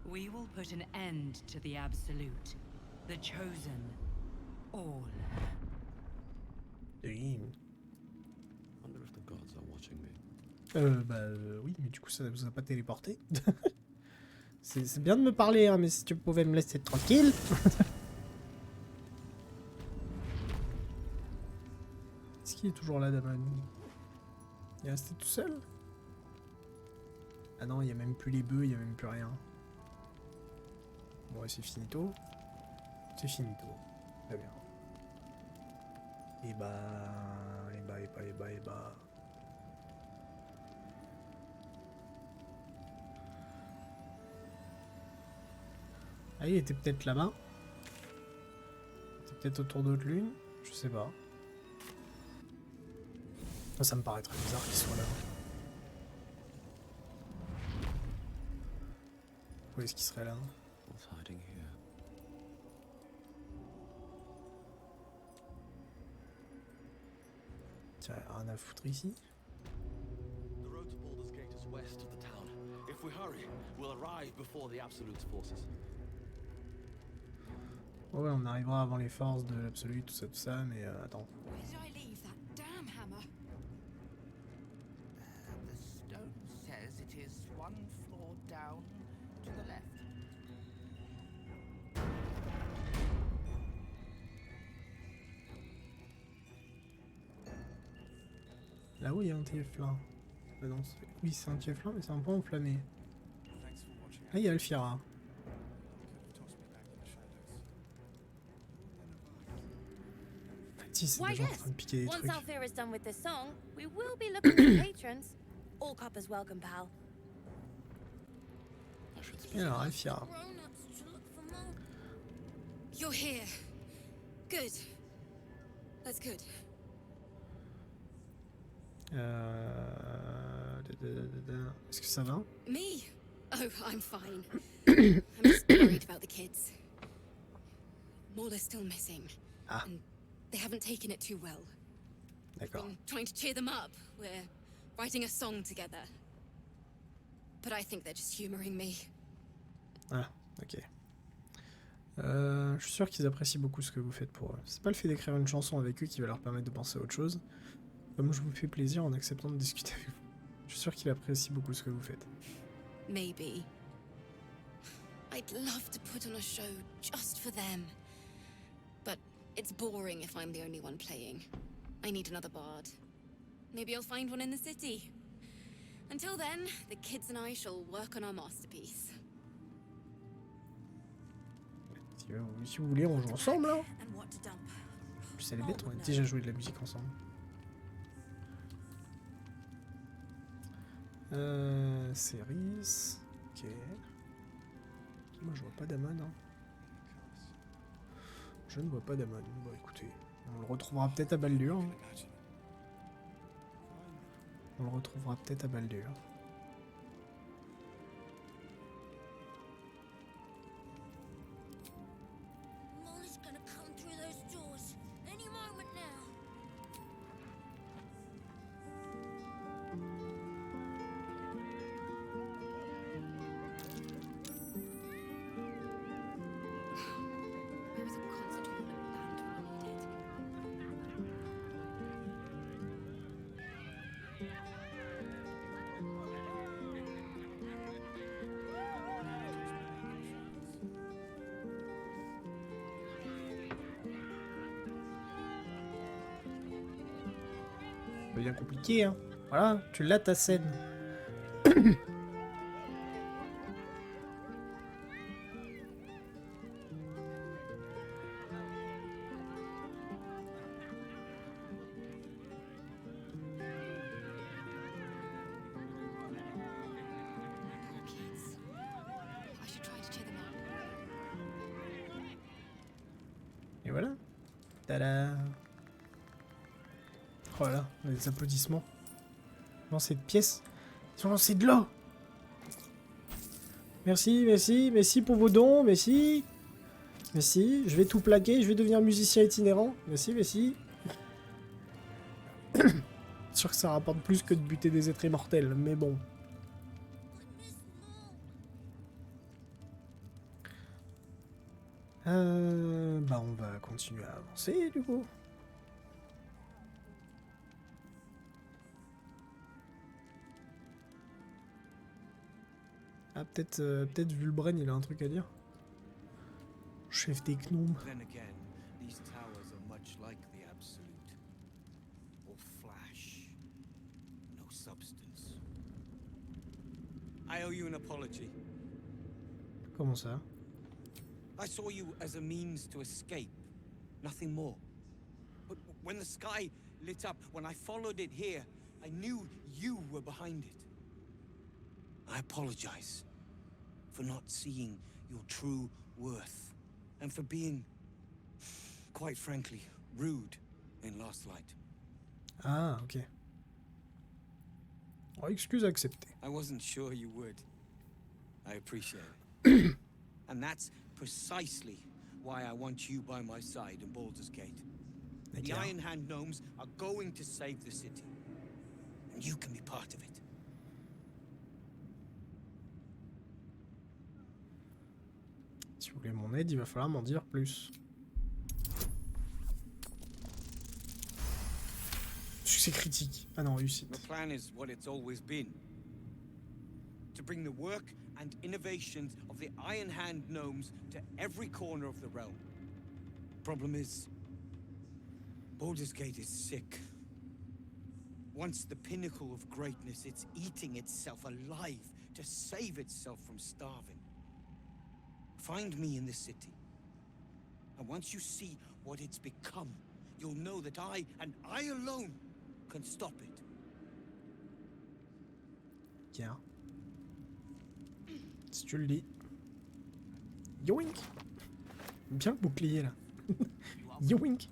we will put an end to the Absolute, the Chosen, all. Damn. Wonder if the gods are watching me. Oui, mais du coup ça vous a pas téléporté. C'est bien de me parler, hein, mais si tu pouvais me laisser tranquille. Est-ce qu'il est toujours là, Damon? Il est resté tout seul? Ah non, il n'y a même plus les bœufs, il n'y a même plus rien. Bon, ouais, c'est finito. C'est finito. Très bien. Et bah... Ah, il était peut-être là-bas. Il était peut-être autour d'autres lunes. Je sais pas. Ça me paraît très bizarre qu'il soit là. Pourquoi est-ce qu'il serait là? What's hiding here? Tiens, rien à foutre ici. The road to Baldur's Gate is west of the town. If we hurry, we'll arrive before the Absolute's forces. Ouais, on arrivera avant les forces de l'absolu, tout ça, mais attends. Where did I leave that damn hammer? The stone says it is one floor down to the left. Là où il y a un TF-là. Ah non, oui, c'est un TF-là, mais c'est un point enflammé. Là, il y a Alfira. Si, c'est Why, déjà en yes. train de piquer des Once trucs. Alfira's done with this song, we will be looking for patrons. All coppers welcome, pal. Et alors, Alfira. You're here. Good. That's good. Est-ce que ça va? Me? Oh, I'm fine. I'm just worried about the kids. Maula's still missing. Ah. And they haven't taken it too well. D'accord. I'm trying to cheer them up. We're writing a song together. But I think they're just humoring me. Ah, ok. Je suis sûr qu'ils apprécient beaucoup ce que vous faites pour eux. C'est pas le fait d'écrire une chanson avec eux qui va leur permettre de penser à autre chose. Comme je vous fais plaisir en acceptant de discuter avec vous. Je suis sûr qu'ils apprécient beaucoup ce que vous faites. Maybe. I'd love to put on a show just for them. But it's boring if I'm the only one playing. I need another bard. Maybe I'll find one in the city. Until then, the kids and I shall work on our masterpiece. Si vous voulez, on joue ensemble, là. Puis ça les bête, on a déjà joué de la musique ensemble. Cerise. Ok. Moi, je vois pas d'Amon. Hein. Je ne vois pas d'Amon. Bon, écoutez, on le retrouvera peut-être à Baldur. Hein. On le retrouvera peut-être à Baldur. Molly's gonna come through those doors any moment now. Where is a concert hall and band when I need it? Ça devient compliqué, hein. Voilà, tu l'as ta scène. Poor kids. I should try to cheer them up. Et voilà. Tada. Voilà, on a des applaudissements. Dans cette pièce, ils ont lancé de l'eau. Merci, merci, merci pour vos dons, merci. Merci, je vais tout plaquer, je vais devenir musicien itinérant. Merci, merci. Sûr que ça rapporte plus que de buter des êtres immortels, mais bon. Bah on va continuer à avancer du coup. Ah peut-être Vulbren il a un truc à dire. Chef des gnomes. Then again, these towers are much like the Absolute. All flash, no substance. I owe you an apology. Comment ça? I saw you as a means to escape, nothing more. But when the sky lit up, when I followed it here, I knew you were behind it. I apologize for not seeing your true worth, and for being, quite frankly, rude in Last Light. Ah, ok. Oh, excuse acceptée. I wasn't sure you would. I appreciate it. And that's precisely why I want you by my side in Baldur's Gate. The Iron Hand gnomes are going to save the city. And you can be part of it. Si vous voulez mon aide, il va falloir m'en dire plus. Succès critique. Ah non, réussite. The plan is what it's always been. To bring the work and innovations of the Iron Hand gnomes to every corner of the realm. Problem is, Baldur's Gate is sick. Once the pinnacle of greatness, it's eating itself alive to save itself from starving. Find me in the city. And once you see what it's become, you'll know that I, and I alone, can stop it. Tiens. Si tu le dis. Yoink. Bien le bouclier là. Yoink.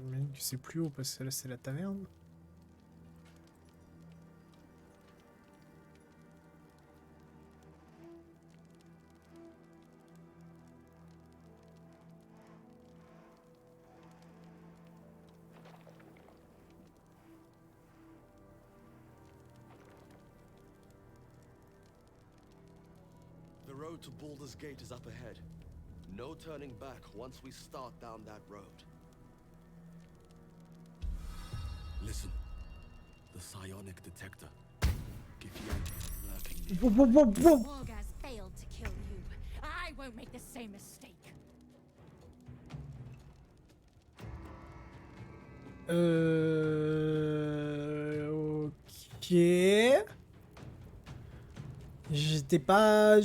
J'imagine que c'est plus haut parce que là c'est la taverne. The road to Baldur's Gate is up ahead. No turning back once we start down that road. Listen, the psionic detector. Morgaz failed to kill you. I won't make the same mistake. Ok. J'étais pas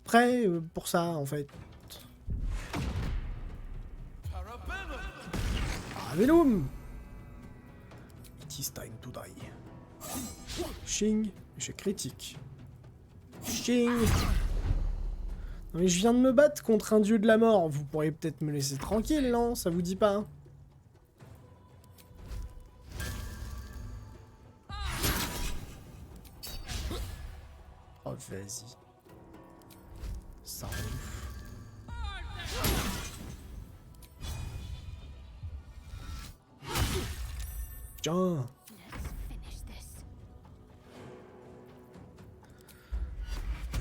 prêt pour ça en fait. Parabellum. It is time to die. Shing, échec critique. Shing. Non mais je viens de me battre contre un dieu de la mort. Vous pourriez peut-être me laisser tranquille, non? Ça vous dit pas? Oh vas-y. Ça ouf. Tiens.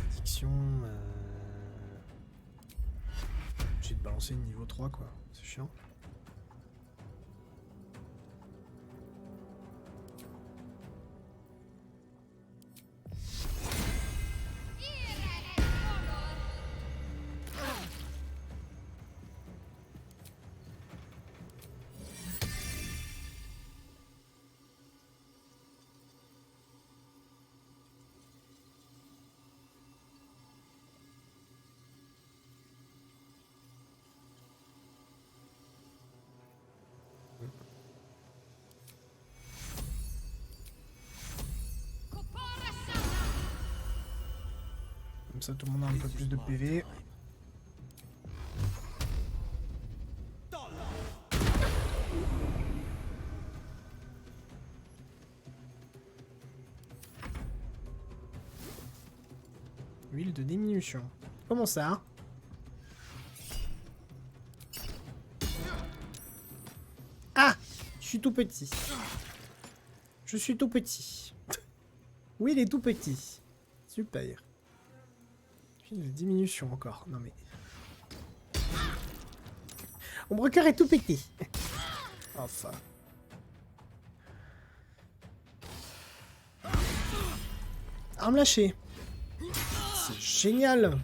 Addiction. J'ai de balancer une niveau 3 quoi. C'est chiant. Comme ça tout le monde a un peu plus de PV. Huile de diminution. Comment ça? Ah! Je suis tout petit. Je suis tout petit. Oui, il est tout petit. Super. Huile de diminution encore. Non mais... Mon broker est tout petit. Enfin. Arme lâchée. C'est génial.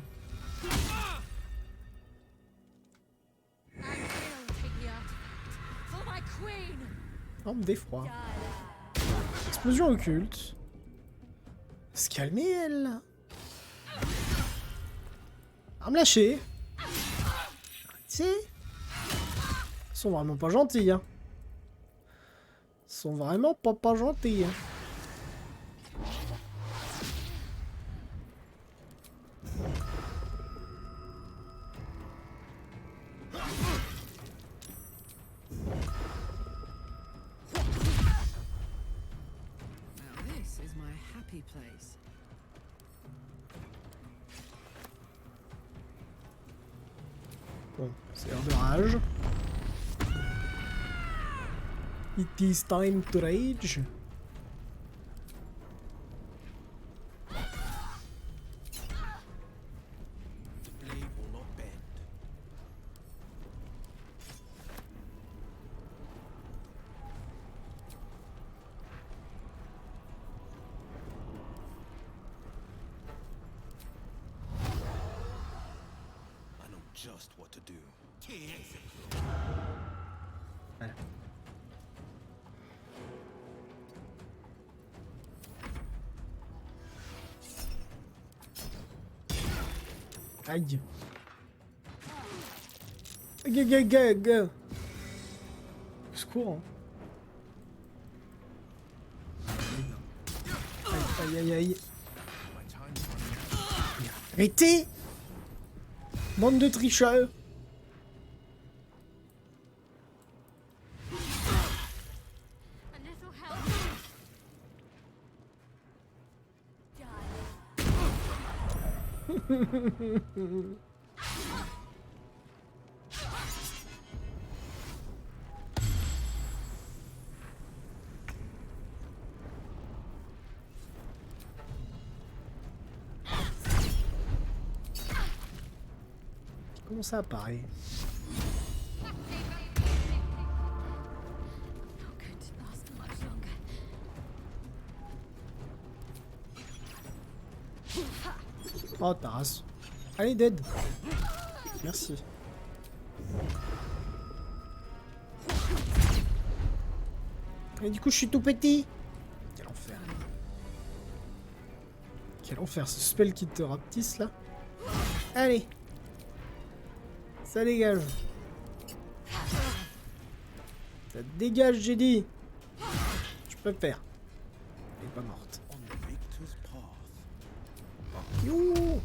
Arme d'effroi. Explosion occulte. Se calmer elle. Arme lâchée. Si. Ils sont vraiment pas gentils, hein. Ils sont vraiment pas gentils, hein. Bon, c'est l'heure de rage. It is time to rage. Just what to do. Ouais. Aïe. Gaga. Secours. Hein. Aïe. Arrêtez! Bande de tricheurs. Comment ça apparaît? Oh, ta race. Allez, dead. Merci. Et du coup, je suis tout petit. Quel enfer. Quel enfer, ce spell qui te rapetisse, là. Allez. Ça dégage. Ça dégage, j'ai dit. Je peux le faire. Elle est pas morte. You.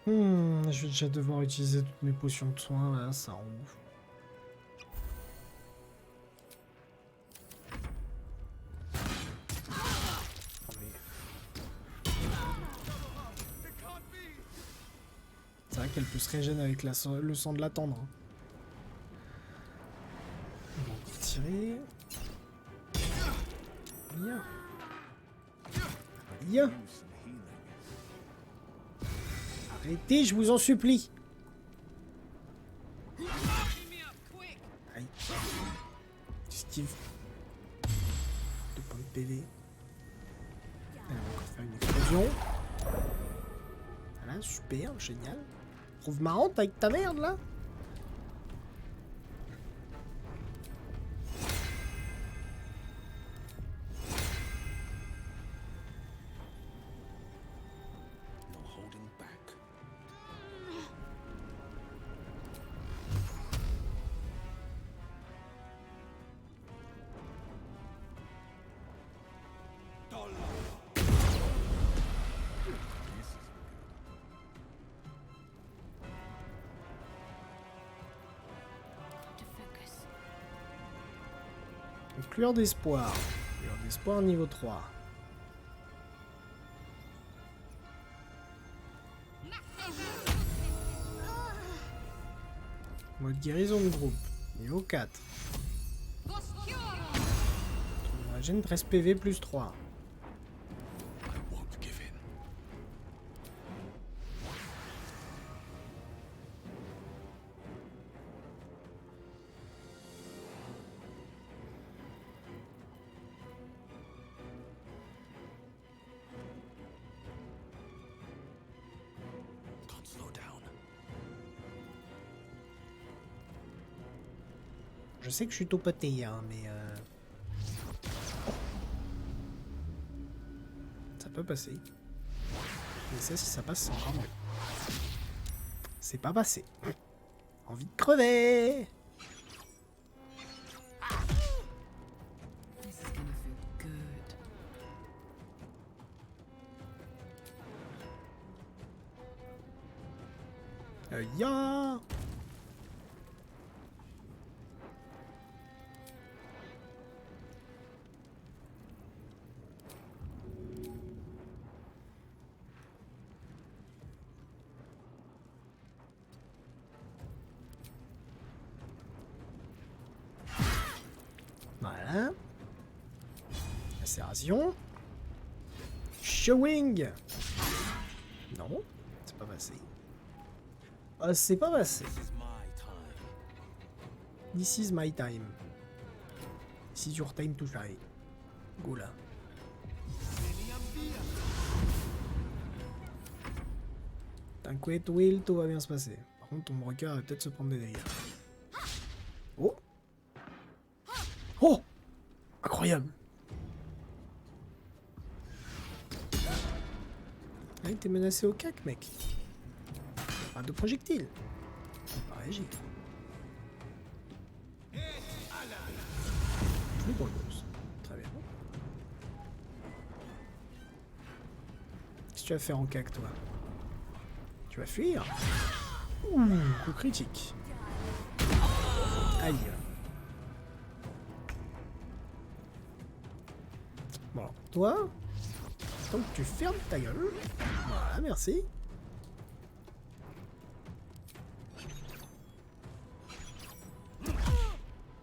Je vais déjà devoir utiliser toutes mes potions de soins là, ça rend ouf. C'est vrai qu'elle peut se régénérer avec le sang de la tendre. Hein. On va encore tirer. Ya. Arrêtez, je vous en supplie. Aïe. Steve. 2 points de PV. Allez, on va encore faire une explosion. Voilà, super, génial. Trouve marrante avec ta merde là. Lueur d'espoir. Lueur d'espoir niveau 3. Mode guérison de groupe. Niveau 4. Régène 13 PV plus 3. Je sais que je suis topoté, hein, mais... Ça peut passer. Mais ça, si ça passe, c'est encore mieux. C'est pas passé. Envie de crever. Ya. Voilà. Lacération. Showing. Non, c'est pas passé. C'est pas passé. This is my time. This is your time to shine. Go là. T'inquiète, Will, tout va bien se passer. Par contre, ton broker va peut-être se prendre des dégâts. Oh! Oh! Incroyable! Ah, t'es menacé au cac, mec. Pas de projectiles. On va pas réagir. Plus pour le boss. Très bien. Qu'est-ce que tu vas faire au cac, toi? Tu vas fuir? Ouh, coup critique. Aïe. Bon, alors, toi, tant que tu fermes ta gueule. Voilà, merci.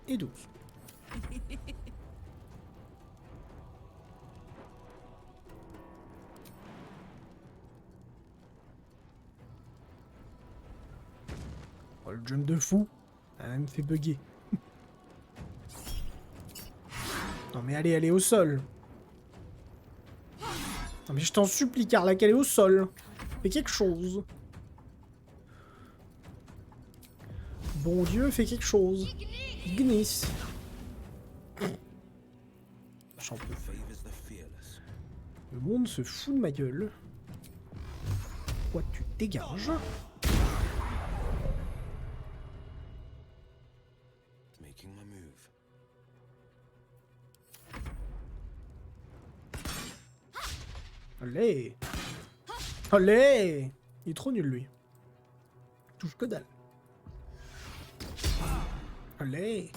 Et 12. Oh, le jump de fou, elle me fait bugger. Non mais allez, elle est au sol. Non mais je t'en supplie, Carla, qu'elle est au sol. Fais quelque chose. Bon Dieu, fais quelque chose. Ignis. J'en peux. Le monde se fout de ma gueule. Pourquoi tu dégages? Allez! Allez! Il est trop nul, lui. Il touche que dalle. Allez!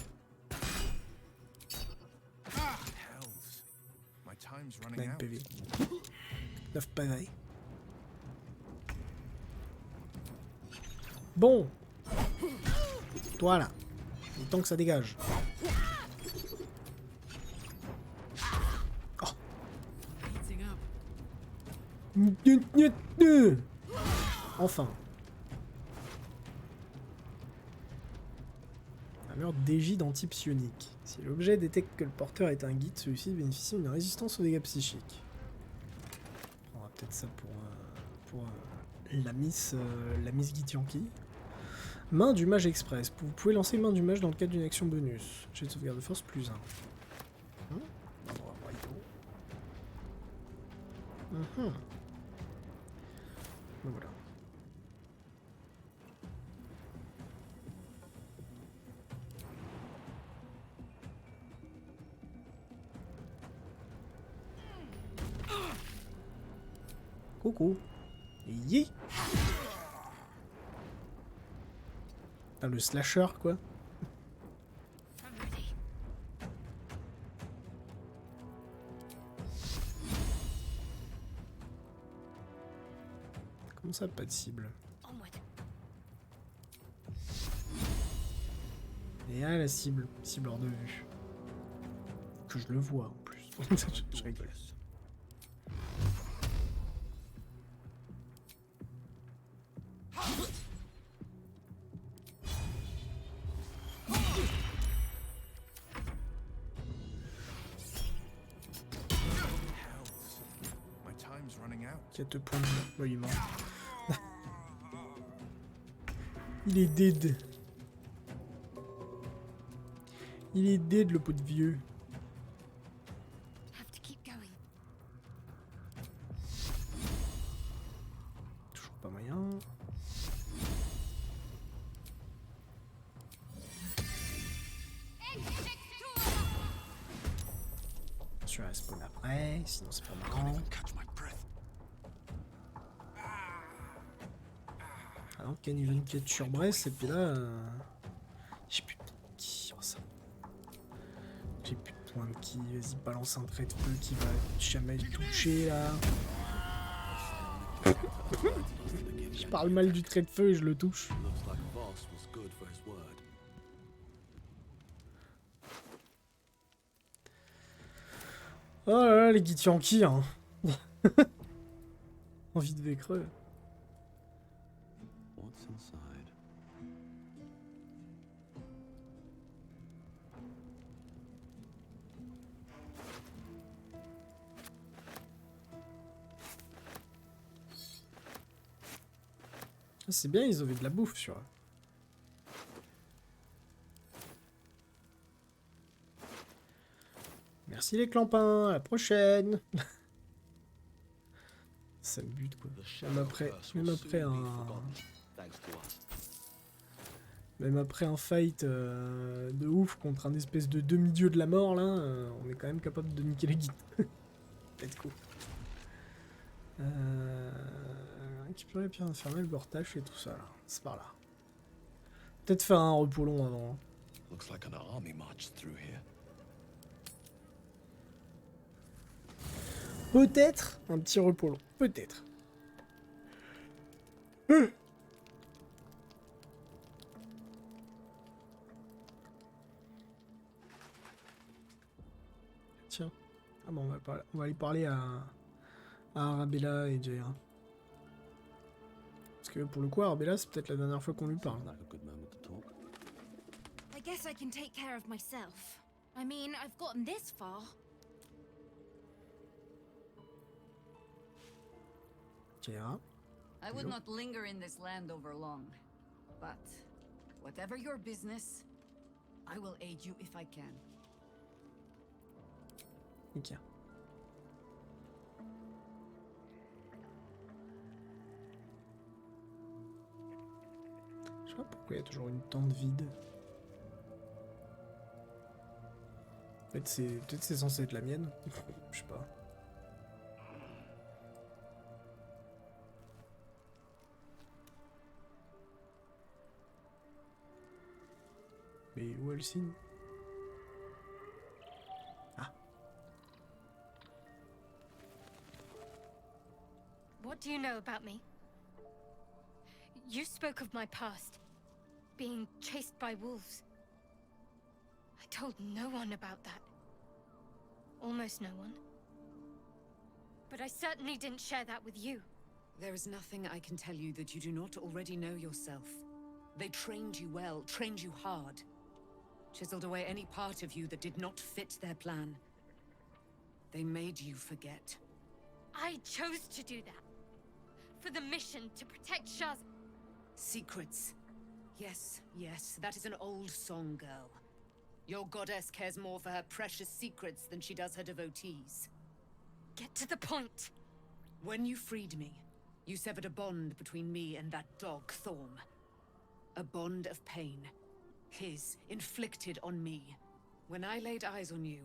9 PV. 9 PV. Bon! Toi, là. Il est temps que ça dégage. Enfin. Un mur d'égide anti-psionique. Si l'objet détecte que le porteur est un guide, celui-ci bénéficie d'une résistance aux dégâts psychiques. On va peut-être ça pour la Miss Guide Yankee. Main du mage express. Vous pouvez lancer main du mage dans le cadre d'une action bonus. Jet de sauvegarde de force plus 1. Voilà. Coucou. Yi. Putain, le slasher, quoi. Comment ça, pas de cible? Et là, la cible. Cible hors de vue. Que je le vois, en plus. Je rigole. Qui a te points de vie. Oh, il est mort. Il est dead. Il est dead le pot de vieux. Have to keep going. Toujours pas moyen. Attention, elle spawn après, sinon c'est pas marrant. Ah non, Can't even catch sur Brest, et puis là... J'ai plus de points de ki, oh ça. J'ai plus de points de ki, vas-y balance un trait de feu qui va jamais toucher là. Je parle mal du trait de feu et je le touche. Oh là là, les Githyanki, hein. Envie de vécreux. C'est bien, ils avaient de la bouffe sur eux. Merci les clampins, à la prochaine. Ça me bute quoi. Même après un fight de ouf contre un espèce de demi-dieu de la mort là, on est quand même capable de niquer les guides. Let's go. Récupérer pierre infernale, Gortache et tout ça là. C'est par là. Peut-être faire un repos long avant. Looks like an army marched through here. Peut-être un petit repos long. Peut-être. Tiens. Ah bon, on va aller parler à Arabella et Jaira. Parce que pour le coup, Arabella, c'est peut-être la dernière fois qu'on lui parle. I guess I can take care of myself. I mean, I've gotten this far. Jaira. I would not linger in this land over long, but whatever your business, I will aid you if I can. Ok. Je sais pas pourquoi il y a toujours une tente vide. Peut-être c'est censé être la mienne. Je sais pas. Mais où est le signe? Ah. What do you know about me? You spoke of my past, being chased by wolves. I told no one about that. Almost no one. But I certainly didn't share that with you. There is nothing I can tell you that you do not already know yourself. They trained you well, trained you hard. Chiseled away any part of you that did not fit their plan. They made you forget. I chose to do that. For the mission to protect Shaz. Secrets. Yes, yes, that is an old song, girl. Your goddess cares more for her precious secrets than she does her devotees. Get to the point. When you freed me, you severed a bond between me and that dog, Thorm. A bond of pain. His, inflicted on me. When I laid eyes on you,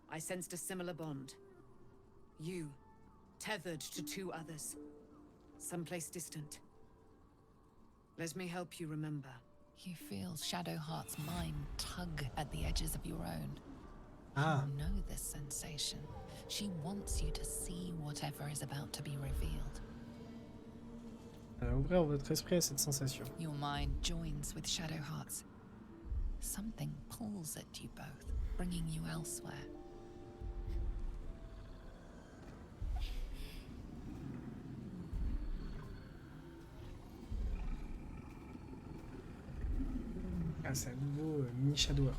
I sensed a similar bond. You, tethered to two others. Someplace distant. Let me help you remember. You feel Shadowheart's mind tug at the edges of your own. Ah. You know this sensation. She wants you to see whatever is about to be revealed. Ouvrir votre esprit à cette sensation. Your mind joins with Shadowheart's. Something pulls at you both, bringing you elsewhere. Ah, c'est à nouveau mini Shadowheart.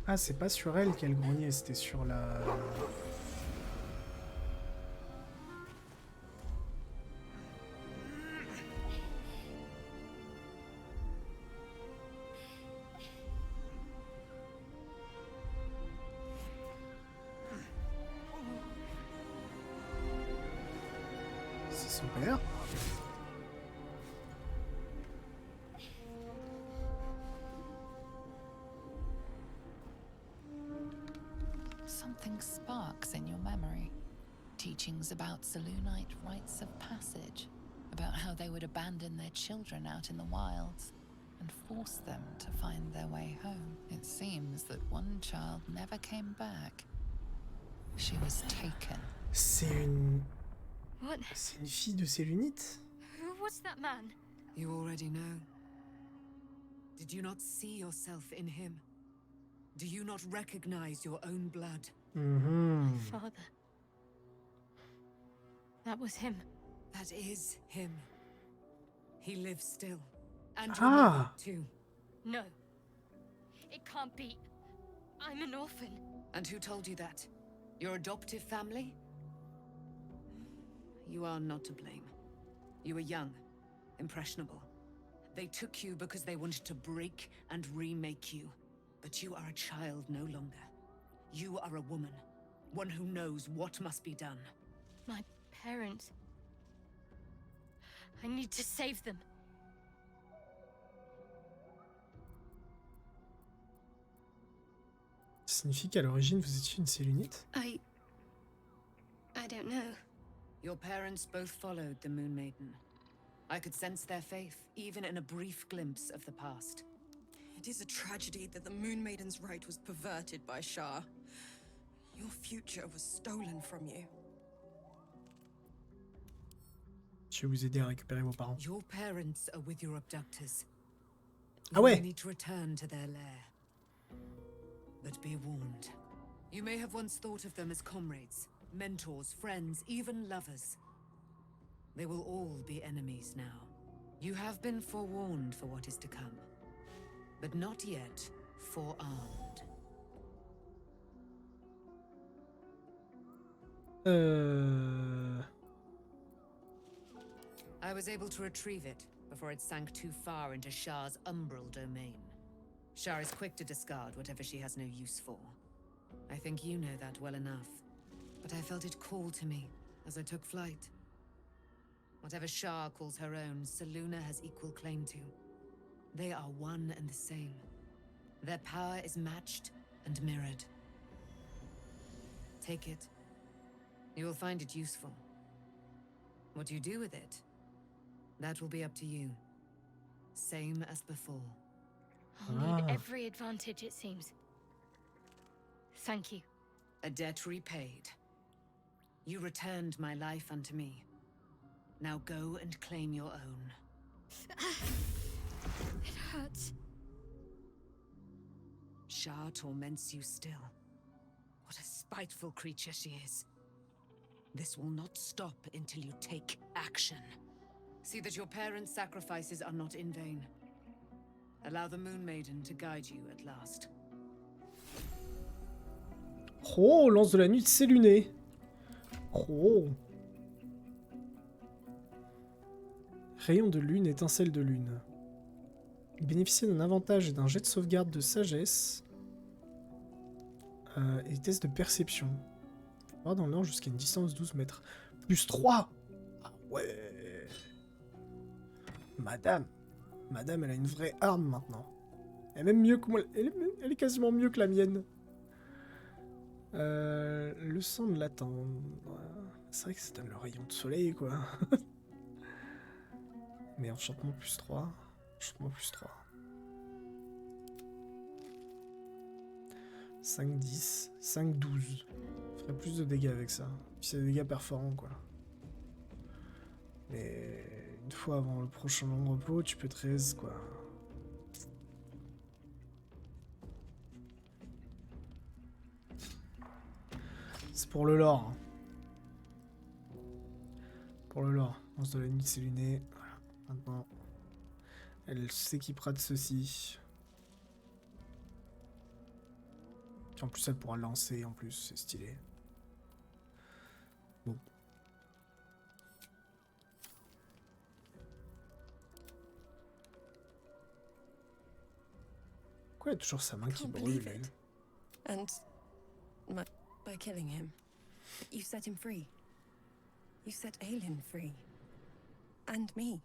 Ah, c'est pas sur elle qu'elle grognait, c'était sur la... son père. Something sparks in your memory. Teachings about Selûnite rites of passage, about how they would abandon their children out in the wilds and force them to find their way home. It seems that one child never came back. She was taken. C'est une... What? C'est une fille de Sélunite? Who was that man? You already know. Did you not see yourself in him? Do you not recognize your own blood? Mm-hmm. Father. That was him. That is him. He lives still. And your mother, too. No. It can't be. I'm an orphan. And who told you that? Your adoptive family? You are not to blame. You were young, impressionable. They took you because they wanted to break and remake you. But you are a child no longer. You are a woman. One who knows what must be done. My parents. I need to save them. Ça signifie qu'à l'origine, vous étiez une Sélunite? I don't know. Your parents both followed the Moon Maiden. I could sense their faith, even in a brief glimpse of the past. It is a tragedy that the Moon Maiden's right was perverted by Shah. Your future was stolen from you. Je vais vous aider à récupérer vos parents. Your parents are with your abductors. Ah ouais. You need to return to their lair. But be warned. You may have once thought of them as comrades, mentors, friends, even lovers. They will all be enemies now. You have been forewarned for what is to come, but not yet forearmed. I was able to retrieve it before it sank too far into Shah's umbral domain. Shah is quick to discard whatever she has no use for. I think you know that well enough. But I felt it call to me as I took flight. Whatever Shah calls her own, Selûne has equal claim to. They are one and the same. Their power is matched and mirrored. Take it. You will find it useful. What you do with it, that will be up to you. Same as before. I'll need every advantage, it seems. Thank you. A debt repaid. You returned my life unto me. Now go and claim your own. It hurts. Shah torments you still. What a spiteful creature she is. This will not stop until you take action. See that your parents' sacrifices are not in vain. Allow the Moon Maiden to guide you at last. Oh, lance de la nuit de Sélûne. Oh. Rayon de lune, étincelle de lune. Bénéficier d'un avantage et d'un jet de sauvegarde de sagesse. Et test de perception. Voir dans le nord jusqu'à une distance de 12 mètres. Plus 3. Ah ouais. Madame, elle a une vraie arme maintenant. Elle est même mieux que moi. Elle est quasiment mieux que la mienne. Le sang de l'attendre. C'est vrai que ça donne le rayon de soleil, quoi. Mais enchantement plus 3. Enchantement plus 3. 5, 10. 5, 12. Je ferais plus de dégâts avec ça. Puis c'est des dégâts perforants, quoi. Mais une fois avant le prochain long repos, tu peux 13, quoi. C'est pour le lore. Hein. Pour le lore. Lance de la nuit de Sélûne. Voilà. Maintenant, elle s'équipera de ceci. Puis en plus, elle pourra lancer. En plus, c'est stylé. Bon. Pourquoi il y a toujours sa main qui brûle, elle? And by killing him, you set him free. You set Aelin free. and me.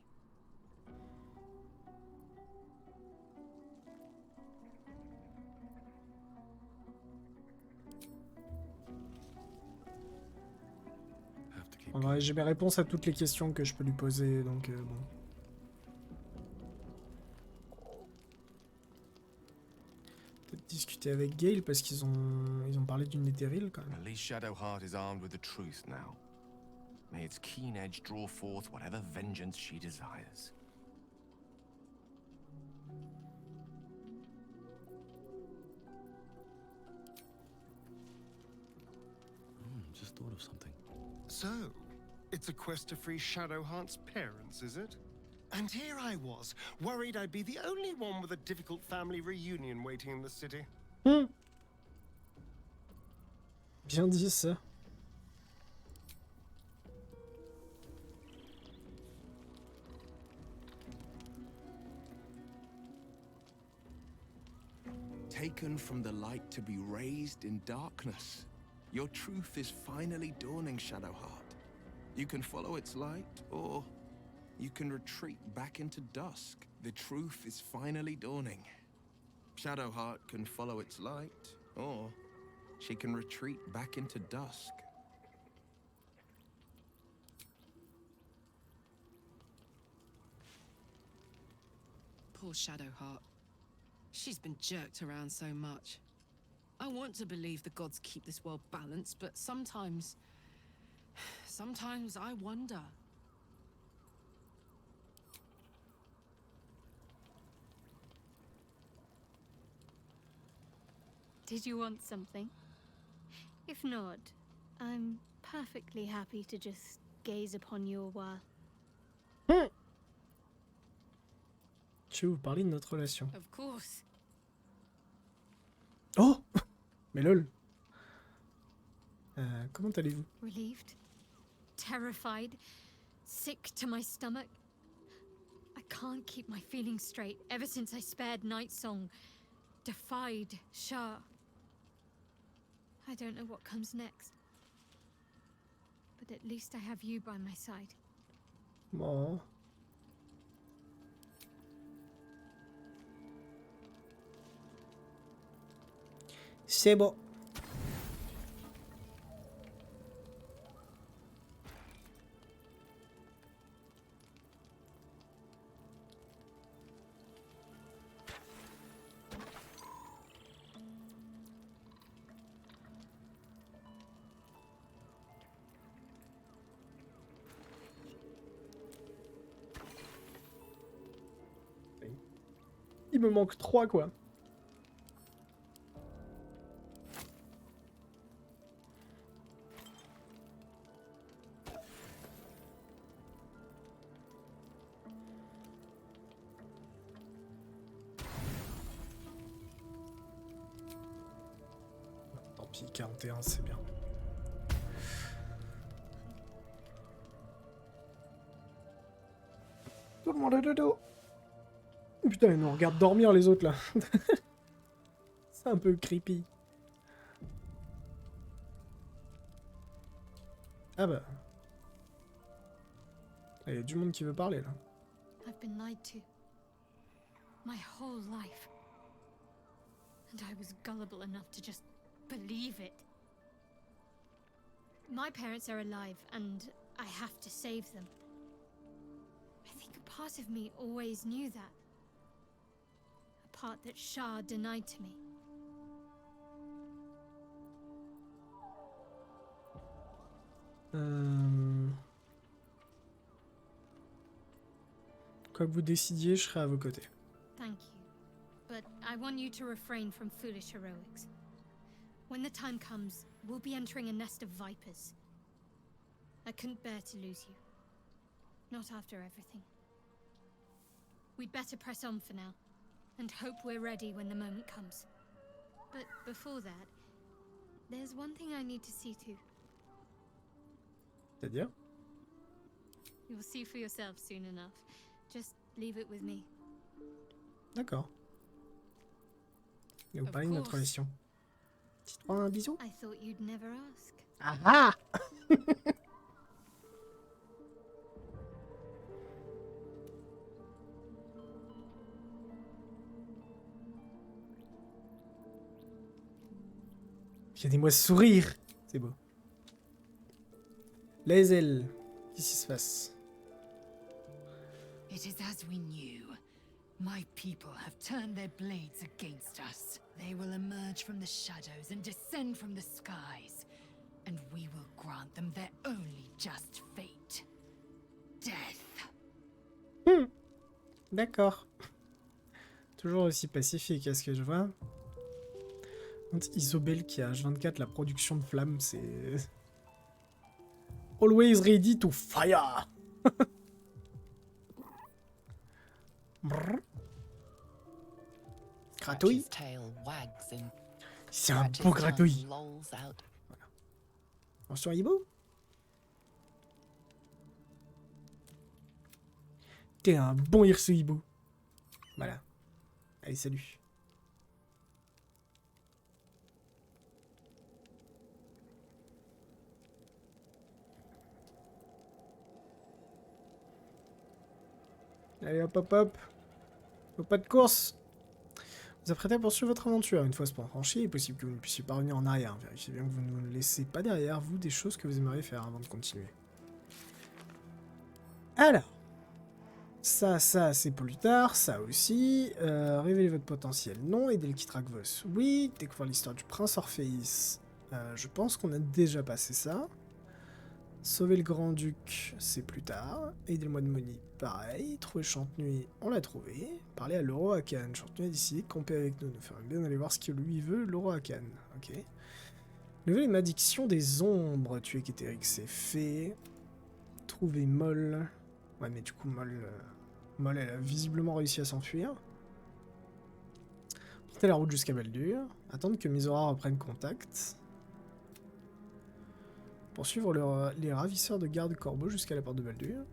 En vrai, j'ai mes réponses à toutes les questions que je peux lui poser, donc bon. Peut-être discuter avec Gale parce qu'ils ont parlé d'une Netheril quand même. At least Shadowheart is armed with the truth now. May its keen edge draw forth whatever vengeance she desires. Just thought of something. So, it's a quest to free Shadowheart's parents, is it? And here I was, worried I'd be the only one with a difficult family reunion waiting in the city. Bien dit ça. Taken from the light to be raised in darkness. Your truth is finally dawning, Shadowheart. You can follow its light, or you can retreat back into dusk. The truth is finally dawning. Shadowheart can follow its light, or she can retreat back into dusk. Poor Shadowheart. She's been jerked around so much. I want to believe the gods keep this world balanced, but sometimes I wonder. Did you want something? If not, I'm perfectly happy to just gaze upon you a while. Je vais vous parler de notre relation. Of course. Oh! Mais lol. Comment allez-vous? Relieved, terrified, sick to my stomach. I can't keep my feelings straight ever since I spared Nightsong, defied Shah. I don't know what comes next. But at least I have you by my side. Oh. C'est bon. Il me manque 3 quoi. Tant pis, 41 c'est bien. Tout le monde est dodo. Putain, ils nous regardent dormir les autres là. C'est un peu creepy. Ah bah. Il y a du monde qui veut parler là. I've been lied to. My whole life. And I was gullible enough to just believe it. My parents are alive and I have to save them. I think a part of me always knew that. A part that Shah denied to me. Quoi que vous décidiez, je serai à vos côtés. Thank you. But I want you to refrain from foolish heroics. When the time comes, we'll be entering a nest of vipers. I couldn't bear to lose you. Not after everything. We'd better press on for now, and hope we're ready when the moment comes. But before that, there's one thing I need to see to. C'est-à-dire? You'll see for yourself soon enough. Just leave it with me. D'accord. Et vous parlez de notre relation. Tu te prends un bisou? I thought you'd never ask. Ah ah. Regardez-moi sourire. C'est beau. Les ailes. Qu'est-ce qui se passe? It is as we knew. My people have turned their blades against us. They will emerge from the shadows and descend from the skies. And we will grant them their only just fate. Death. D'accord. Toujours aussi pacifique, est-ce que je vois? Isobel qui a H24 la production de flammes, c'est... Always ready to fire. Gratouille. C'est un beau gratouille. Voilà. Attention Ibo. T'es un bon Hirsu Ibo. Voilà. Allez, salut. Allez, hop, hop, hop. Pas de course. Vous apprêtez à poursuivre votre aventure. Une fois ce point franchi, il est possible que vous ne puissiez pas revenir en arrière. Vérifiez bien que vous ne laissez pas derrière vous des choses que vous aimeriez faire avant de continuer. Alors. Ça, c'est plus tard. Ça aussi. Révélez votre potentiel. Non. Aider le Kitrakvos. Oui. Découvrir l'histoire du prince Orphéis. Je pense qu'on a déjà passé ça. Sauver le grand-duc, c'est plus tard. Aider le moine Moni, pareil. Trouver Chante-Nuit, on l'a trouvé. Parler à l'Oroakan. Chante-Nuit a décidé de camper avec nous. Nous ferions bien d'aller voir ce que lui veut, l'Oroakan. Ok. Lever les malédictions des ombres. Tuer Kétéric, c'est fait. Trouver Moll. Ouais, mais du coup, Moll, elle a visiblement réussi à s'enfuir. Porter la route jusqu'à Baldur. Attendre que Mizora reprenne contact. Poursuivre les ravisseurs de garde corbeau jusqu'à la porte de Baldur.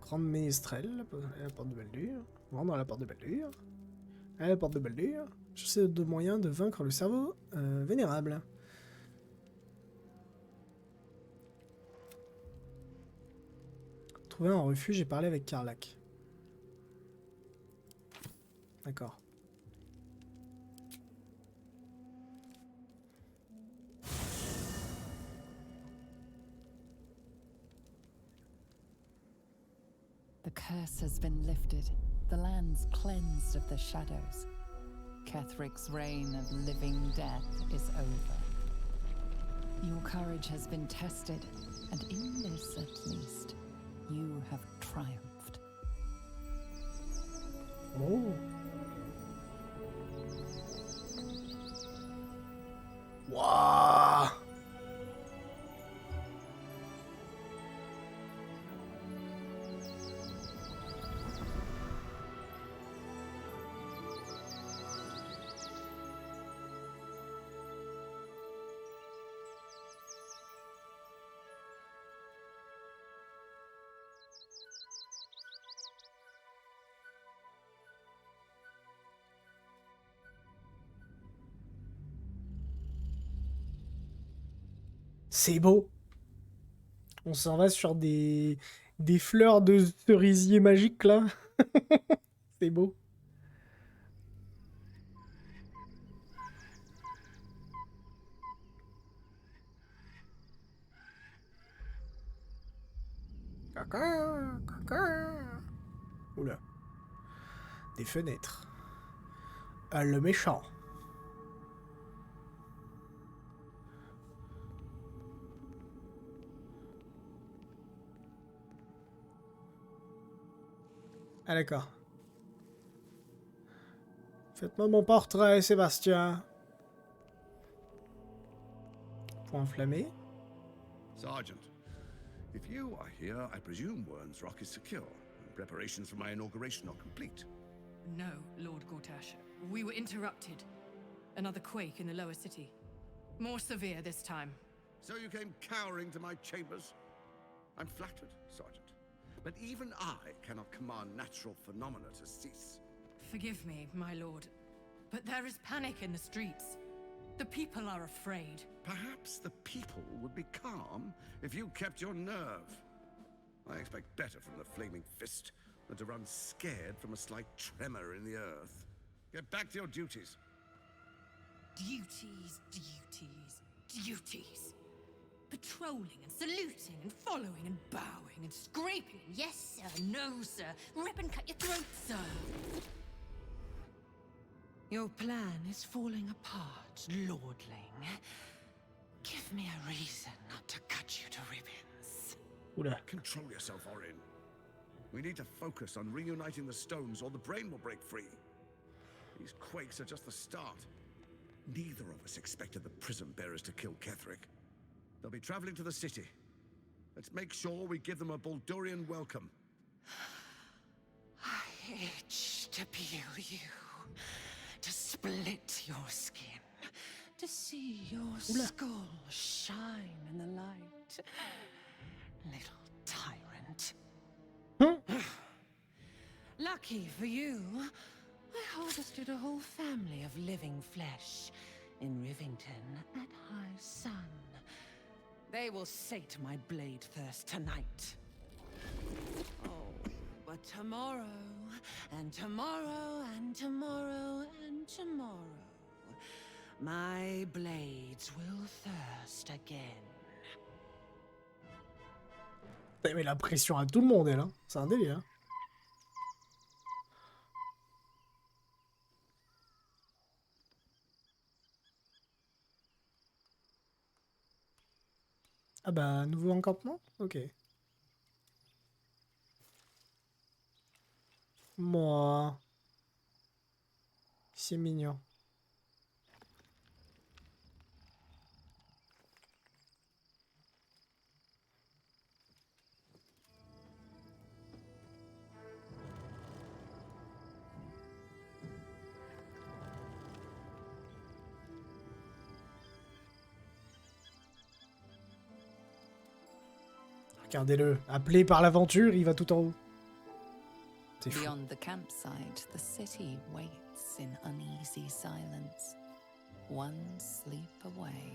Grande ménestrelle à la porte de Baldur. Rendre à la porte de Baldur. À la porte de Baldur. Chercher de moyens de vaincre le cerveau vénérable. Trouver un refuge et parler avec Karlak. D'accord. The curse has been lifted, the land's cleansed of the shadows. Kethric's reign of living death is over. Your courage has been tested, and in this at least, you have triumphed. Oh. Wow. C'est beau. On s'en va sur des fleurs de cerisier magique là. C'est beau. Caca, caca. Oula. Des fenêtres. Ah, le méchant. Ah d'accord. Faites-moi mon portrait, Sébastien. Point enflammé. Sergeant, if you are here, I presume Wern's Rock is secure, and preparations for my inauguration are complete. No, Lord Gortash. We were interrupted. Another quake in the lower city. More severe this time. So you came cowering to my chambers? I'm flattered, Sergeant. But even I cannot command natural phenomena to cease. Forgive me, my lord, but there is panic in the streets. The people are afraid. Perhaps the people would be calm if you kept your nerve. I expect better from the Flaming Fist than to run scared from a slight tremor in the earth. Get back to your duties. Duties, duties. duties. Patrolling and saluting and following and bowing and scraping. Yes, sir. No, sir. Rip and cut your throat, sir. Your plan is falling apart, lordling. Give me a reason not to cut you to ribbons. Oula. Control yourself, Arnn. We need to focus on reuniting the stones or the brain will break free. These quakes are just the start. Neither of us expected the prison bearers to kill Ketheric. They'll be traveling to the city. Let's make sure we give them a Baldurian welcome. I itch to peel you, to split your skin, to see your skull shine in the light. Little tyrant. Lucky for you, I harvested a whole family of living flesh in Rivington at high sun. They will sate my blade thirst tonight. Oh, but tomorrow, and tomorrow, and tomorrow, and tomorrow, my blades will thirst again. T'as mis la pression à tout le monde, elle. Hein. C'est un délire. Ah bah, nouveau encampement? Ok. Moi. C'est mignon. Regardez-le, appelé par l'aventure, il va tout en haut. C'est fou. Beyond the campsite, the city waits in uneasy silence. One sleep away.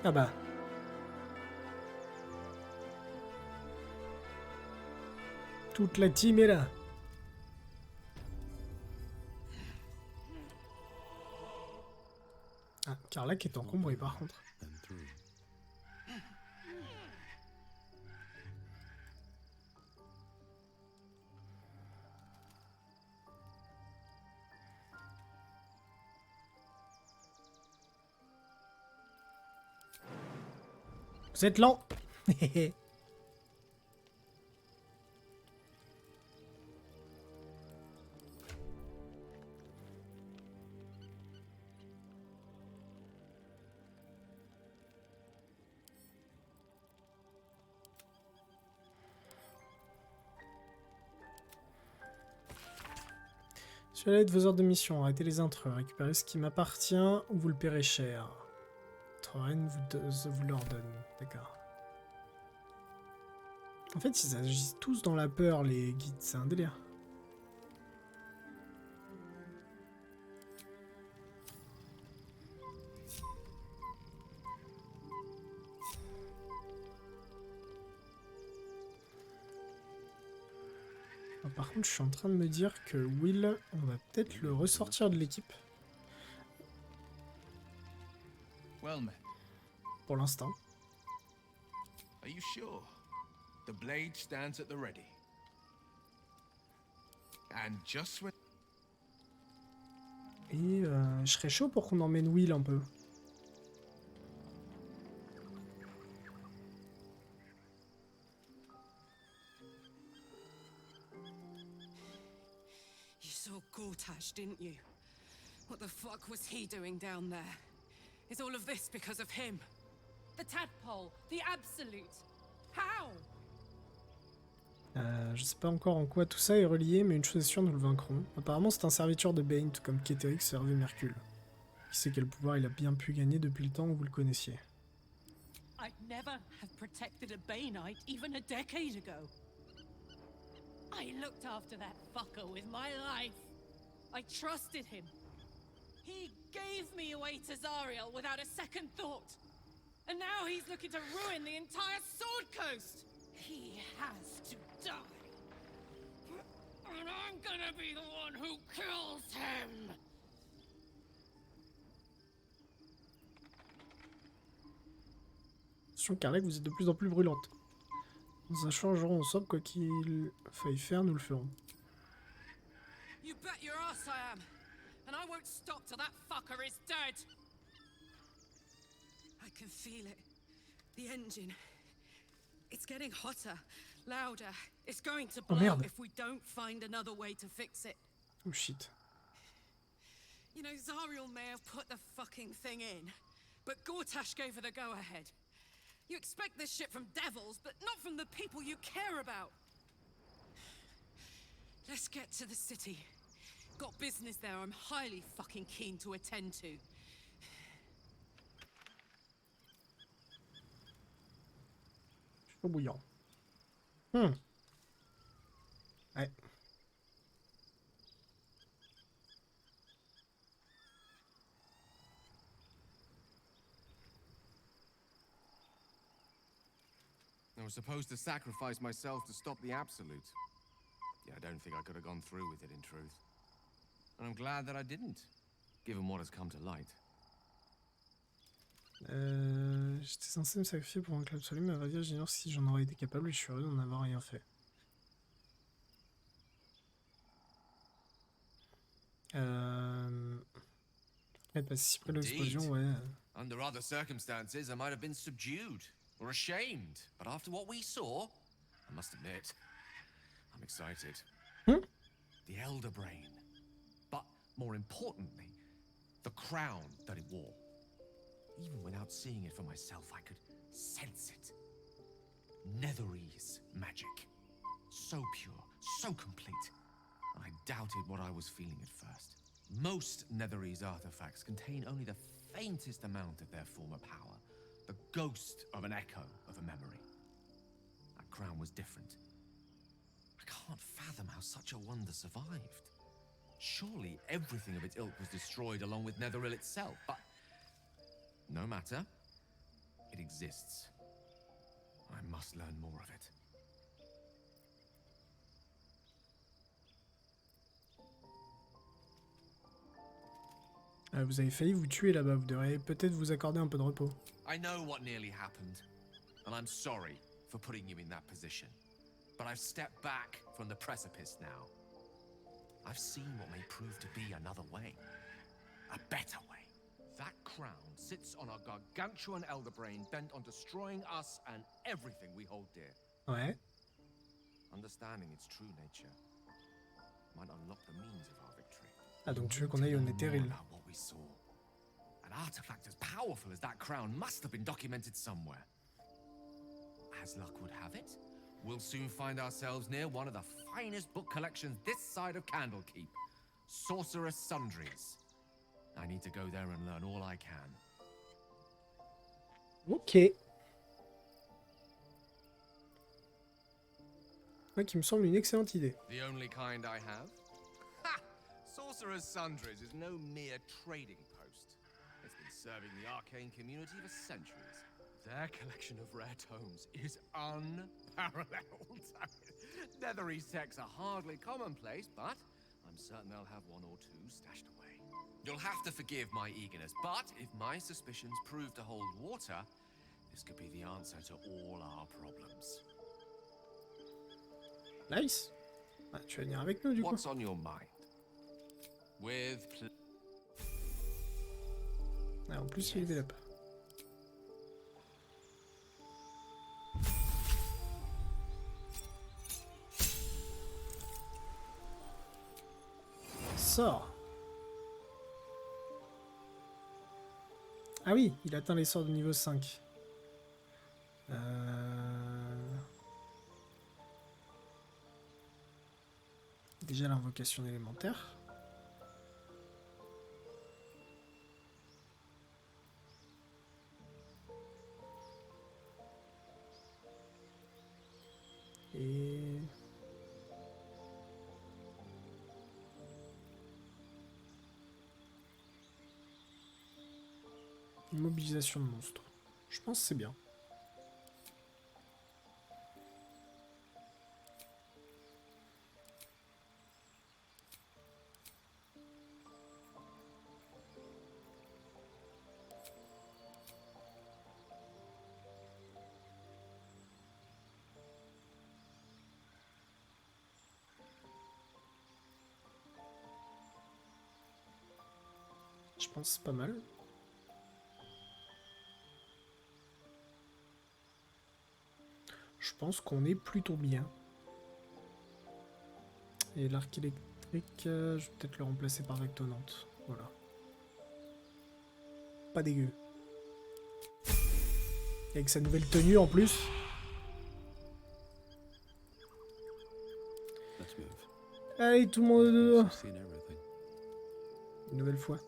Ah bah. Toute la team est là. Ah, Carla qui est encombrée par contre. Vous êtes lent. Cela est de vos ordres de mission. Arrêtez les intrus. Récupérez ce qui m'appartient ou vous le paierez cher. Votre reine vous l'ordonne. D'accord. En fait, ils agissent tous dans la peur, les guides. C'est un délire. Par contre, je suis en train de me dire que Will, on va peut-être le ressortir de l'équipe. Pour l'instant. Are you sure? The blade stands at the ready. And just when... Et je serais chaud pour qu'on emmène Will un peu. Gortash, didn't you? What the fuck was he doing down there? Is all of this because of him? The tadpole, the absolute. How? Je sais pas encore en quoi tout ça est relié, mais une chose est sûre, nous le vaincrons. Apparemment, c'est un serviteur de Bane, tout comme Ketheric servait Mercule. Qui sait quel pouvoir il a bien pu gagner depuis le temps où vous le connaissiez. I'd never have protected a Baneite even a decade ago. I looked after that fucker with my life. I trusted him. He gave me away to Zariel without a second thought. And now he's looking to ruin the entire Sword Coast. He has to die. gonna be the one who kills him. Attention, Carlec, vous êtes de plus en plus brûlante. Nous changerons ensemble, quoi qu'il faille faire, nous le ferons. You bet your ass I am. And I won't stop till that fucker is dead. I can feel it. The engine. It's getting hotter, louder. It's going to blow if we don't find another way to fix it. Oh shit. You know, Zariel may have put the fucking thing in, but Gortash gave her the go-ahead. You expect this shit from devils, but not from the people you care about. Let's get to the city. Got business there I'm highly fucking keen to attend to. Chaud bouillant. Ouais. I was supposed to sacrifice myself to stop the Absolute. Yeah, I don't think I could have gone through with it in truth. And I'm glad that I didn't, given what has come to light. J'étais censé me sacrifier pour un club absolu, mais à vrai dire, j'ignore si j'en aurais été capable et je suis heureux d'en avoir rien fait. Être participer à l'explosion, ouais. Under other circumstances, I might have been subdued or ashamed, but after what we saw, I must admit, I'm excited. The Elder Brain, but more importantly, the crown that it wore. Even without seeing it for myself, I could sense it. Netherese magic. So pure, so complete. I doubted what I was feeling at first. Most Netherese artifacts contain only the faintest amount of their former power. The ghost of an echo of a memory. That crown was different. I can't fathom how such a wonder survived. Surely everything of its ilk was destroyed along with Netheril itself, but no matter. It exists. I must learn more of it. Vous avez failli vous tuer là-bas, vous devriez peut-être vous accorder un peu de repos. I know what nearly happened, and I'm sorry for putting you in that position. But I've stepped back from the precipice now. I've seen what may prove to be another way. A better way. That crown sits on a gargantuan elder brain bent on destroying us and everything we hold dear. Ouais. Understanding its true nature might unlock the means of our victory. Ah, donc tu veux qu'on aille au Netheril. What we saw. An artifact as powerful as that crown must have been documented somewhere. As luck would have it, we'll soon find ourselves near one of the finest book collections this side of Candlekeep. Sorcerer's Sundries. I need to go there and learn all I can. Ok. Ouais, qui me semble une excellente idée. The only kind I have? Ha! Sorcerer's Sundries is no mere trading post. It's been serving the arcane community for centuries. Their collection of rare tomes is unparalleled. Netherese texts are hardly commonplace, but I'm certain they'll have one or two stashed away. You'll have to forgive my eagerness, but if my suspicions prove to hold water, this could be the answer to all our problems. Nice. Ah, tu vas venir avec nous du coup. What's on your mind? With ah, en plus, il level up. Sort. Ah oui, il atteint les sorts de niveau 5. Déjà l'invocation élémentaire. Et... immobilisation de monstre. Je pense que c'est bien. Je pense pas mal. Je pense qu'on est plutôt bien. Et l'arc électrique, je vais peut-être le remplacer par rectonnante. Voilà. Pas dégueu. Et avec sa nouvelle tenue en plus. Allez, tout le monde dehors. Une nouvelle fois.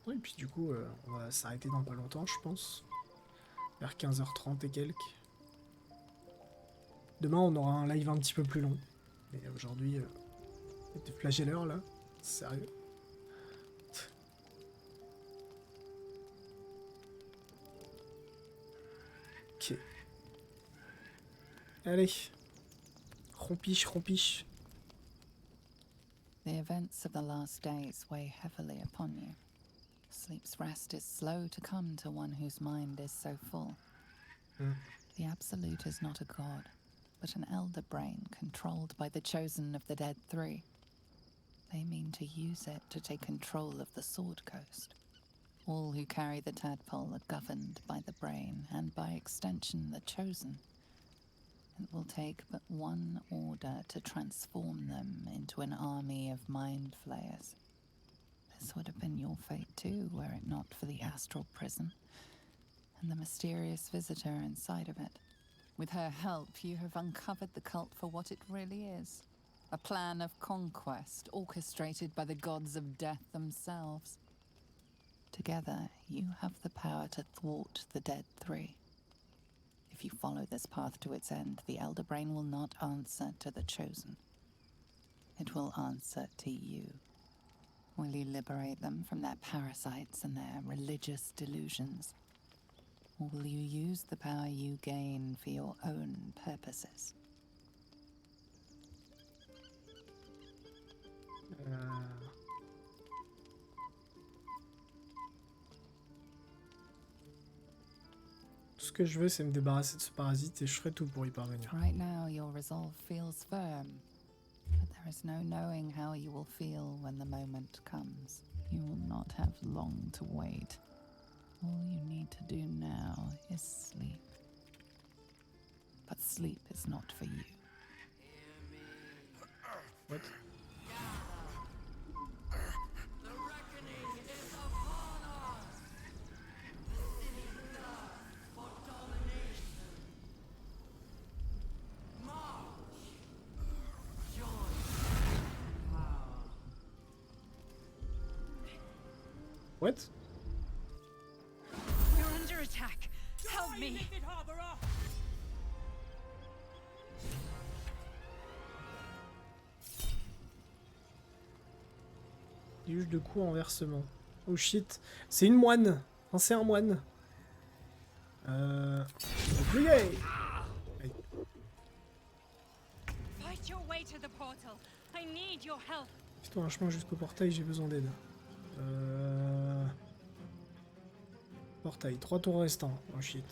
Oui, et puis du coup, on va s'arrêter dans pas longtemps, je pense. Vers 15h30 et quelques. Demain, on aura un live un petit peu plus long. Mais aujourd'hui, c'était flagelleur là. Sérieux. Ok. Allez. Rompiche, rompiche. The events of the last days weigh heavily upon you. Sleep's rest is slow to come to one whose mind is so full. The Absolute is not a god, but an elder brain controlled by the chosen of the Dead Three. They mean to use it to take control of the Sword Coast. All who carry the tadpole are governed by the brain, and by extension the chosen. It will take but one order to transform them into an army of mind flayers. This would have been your fate too, were it not for the astral prison and the mysterious visitor inside of it. With her help, you have uncovered the cult for what it really is. A plan of conquest orchestrated by the gods of death themselves. Together, you have the power to thwart the Dead Three. If you follow this path to its end, the Elder Brain will not answer to the Chosen. It will answer to you. Will you liberate them from their parasites and their religious delusions? Or will you use the power you gain for your own purposes? Tout ce que je veux, c'est me débarrasser de ce parasite et je ferai tout pour y parvenir. Right now, your resolve feels firm, but there is no knowing how you will feel when the moment comes. You will not have long to wait. All you need to do now is sleep. But sleep is not for you. What? What? We're under attack. Help me. Juge de coup en versement. Oh shit. C'est une moine. Enfin, c'est un moine. Bouclier. Fight your way to the portal. I need your help. Fais-toi un chemin jusqu'au portail, j'ai besoin d'aide. Portail, 3 tours restants. Oh shit.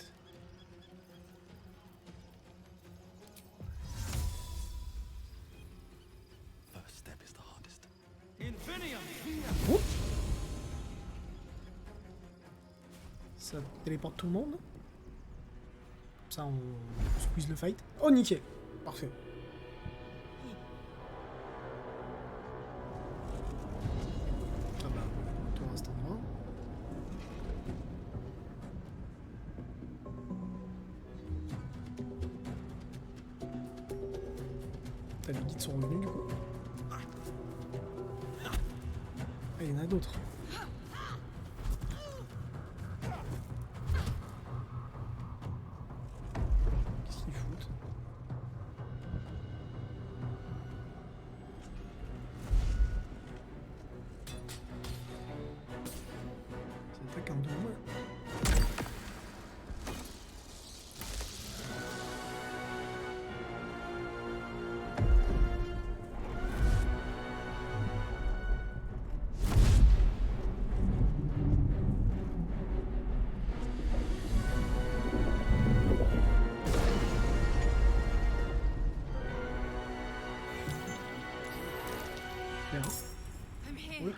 First step is the hardest. Oh. Ça téléporte tout le monde. Ça, on squeeze le fight. Oh, nickel. Parfait. Ah bah, tour à cet endroit. Les guides sont revenus du coup. Ah, il y en a d'autres. Qu'est-ce qu'ils foutent? Ça attaque un dôme. I'm here.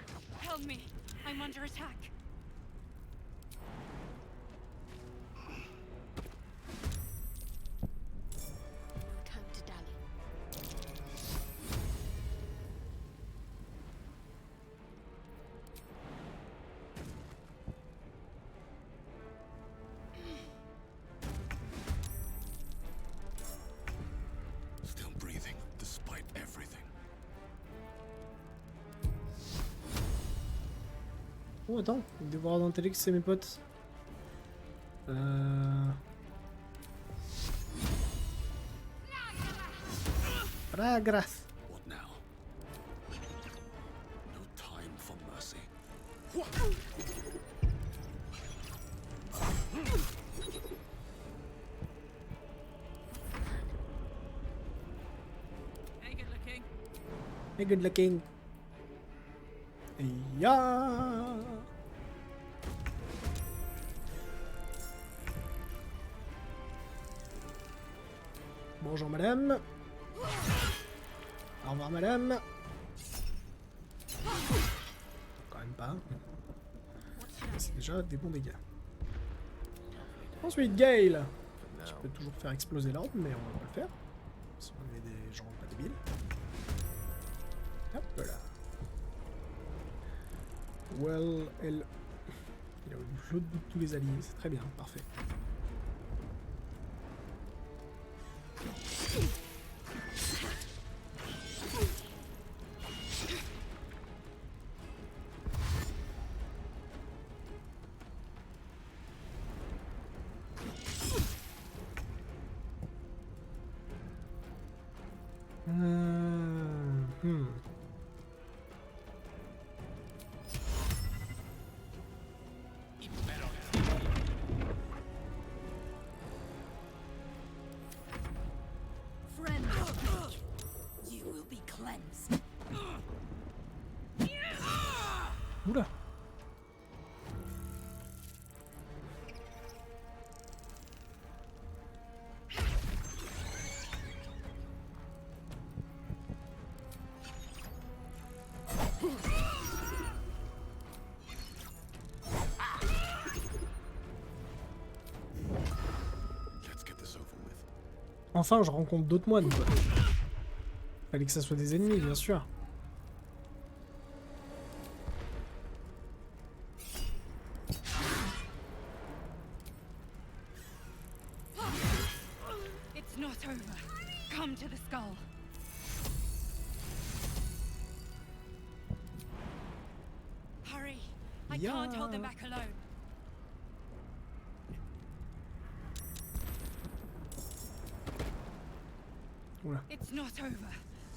Help me. I'm under attack. No time to dally. Still breathing, despite everything. Oh attends, devoir d'intellect c'est mes potes. Ah grâce. What now? No time for mercy. Hey, good looking. Hey good looking. Yeah. Bonjour madame. Au revoir madame. Quand même pas. C'est déjà des bons dégâts. Ensuite Gale. Je peux toujours faire exploser l'ordre, mais on va pas le faire. Si on est des gens pas débiles. Hop là. Well, elle... Il a l'autre bout de tous les alliés, c'est très bien, parfait. Friend, you will be cleansed. Oula. Enfin, je rencontre d'autres moines, quoi. Fallait que ça soit des ennemis, bien sûr. It's not over. Come to the skull. Hurry. I can't hold them back alone. Oula. It's not over.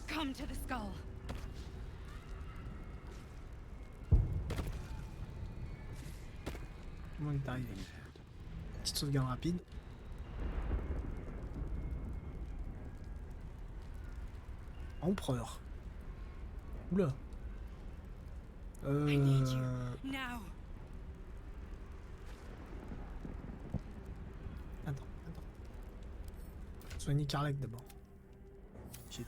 Come to the skull. Comment il est arrivé? Petite sauvegarde rapide. Empereur. Oula. I need you now. Attends. Soignez Carlec d'abord. Shit.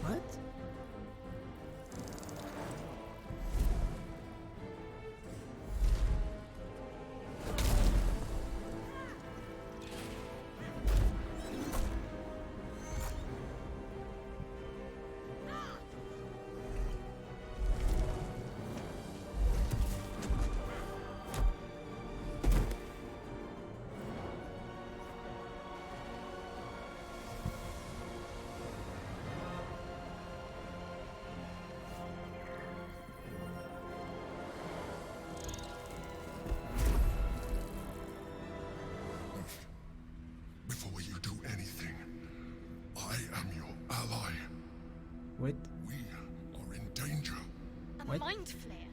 What? Before you do anything, I am your ally. What? We are in danger. A mind flare?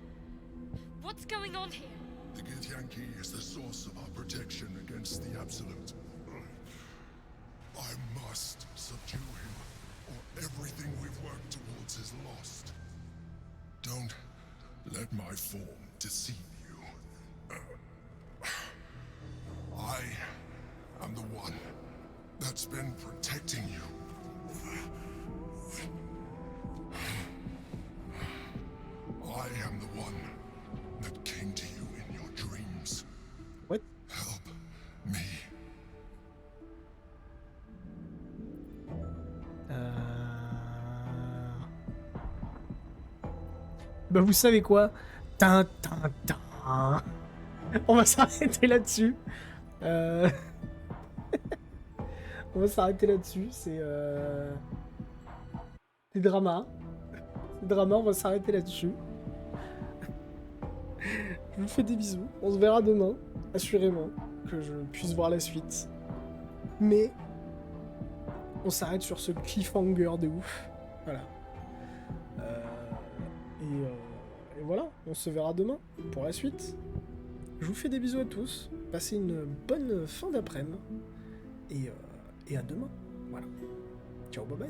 What's going on here? The Githyanki is the source of our protection against the Absolute. I must subdue him, or everything we've worked towards is lost. Don't let my form deceive you. I am the one that's been protecting you. Bah vous savez quoi? Tin, tin, tin. On va s'arrêter là-dessus. On va s'arrêter là-dessus. C'est drama. C'est drama, on va s'arrêter là-dessus. Je vous fais des bisous. On se verra demain, assurément, que je puisse voir la suite. Mais on s'arrête sur ce cliffhanger de ouf. Voilà. Et voilà, on se verra demain pour la suite. Je vous fais des bisous à tous. Passez une bonne fin d'après-midi. Et à demain. Voilà. Ciao, bye bye.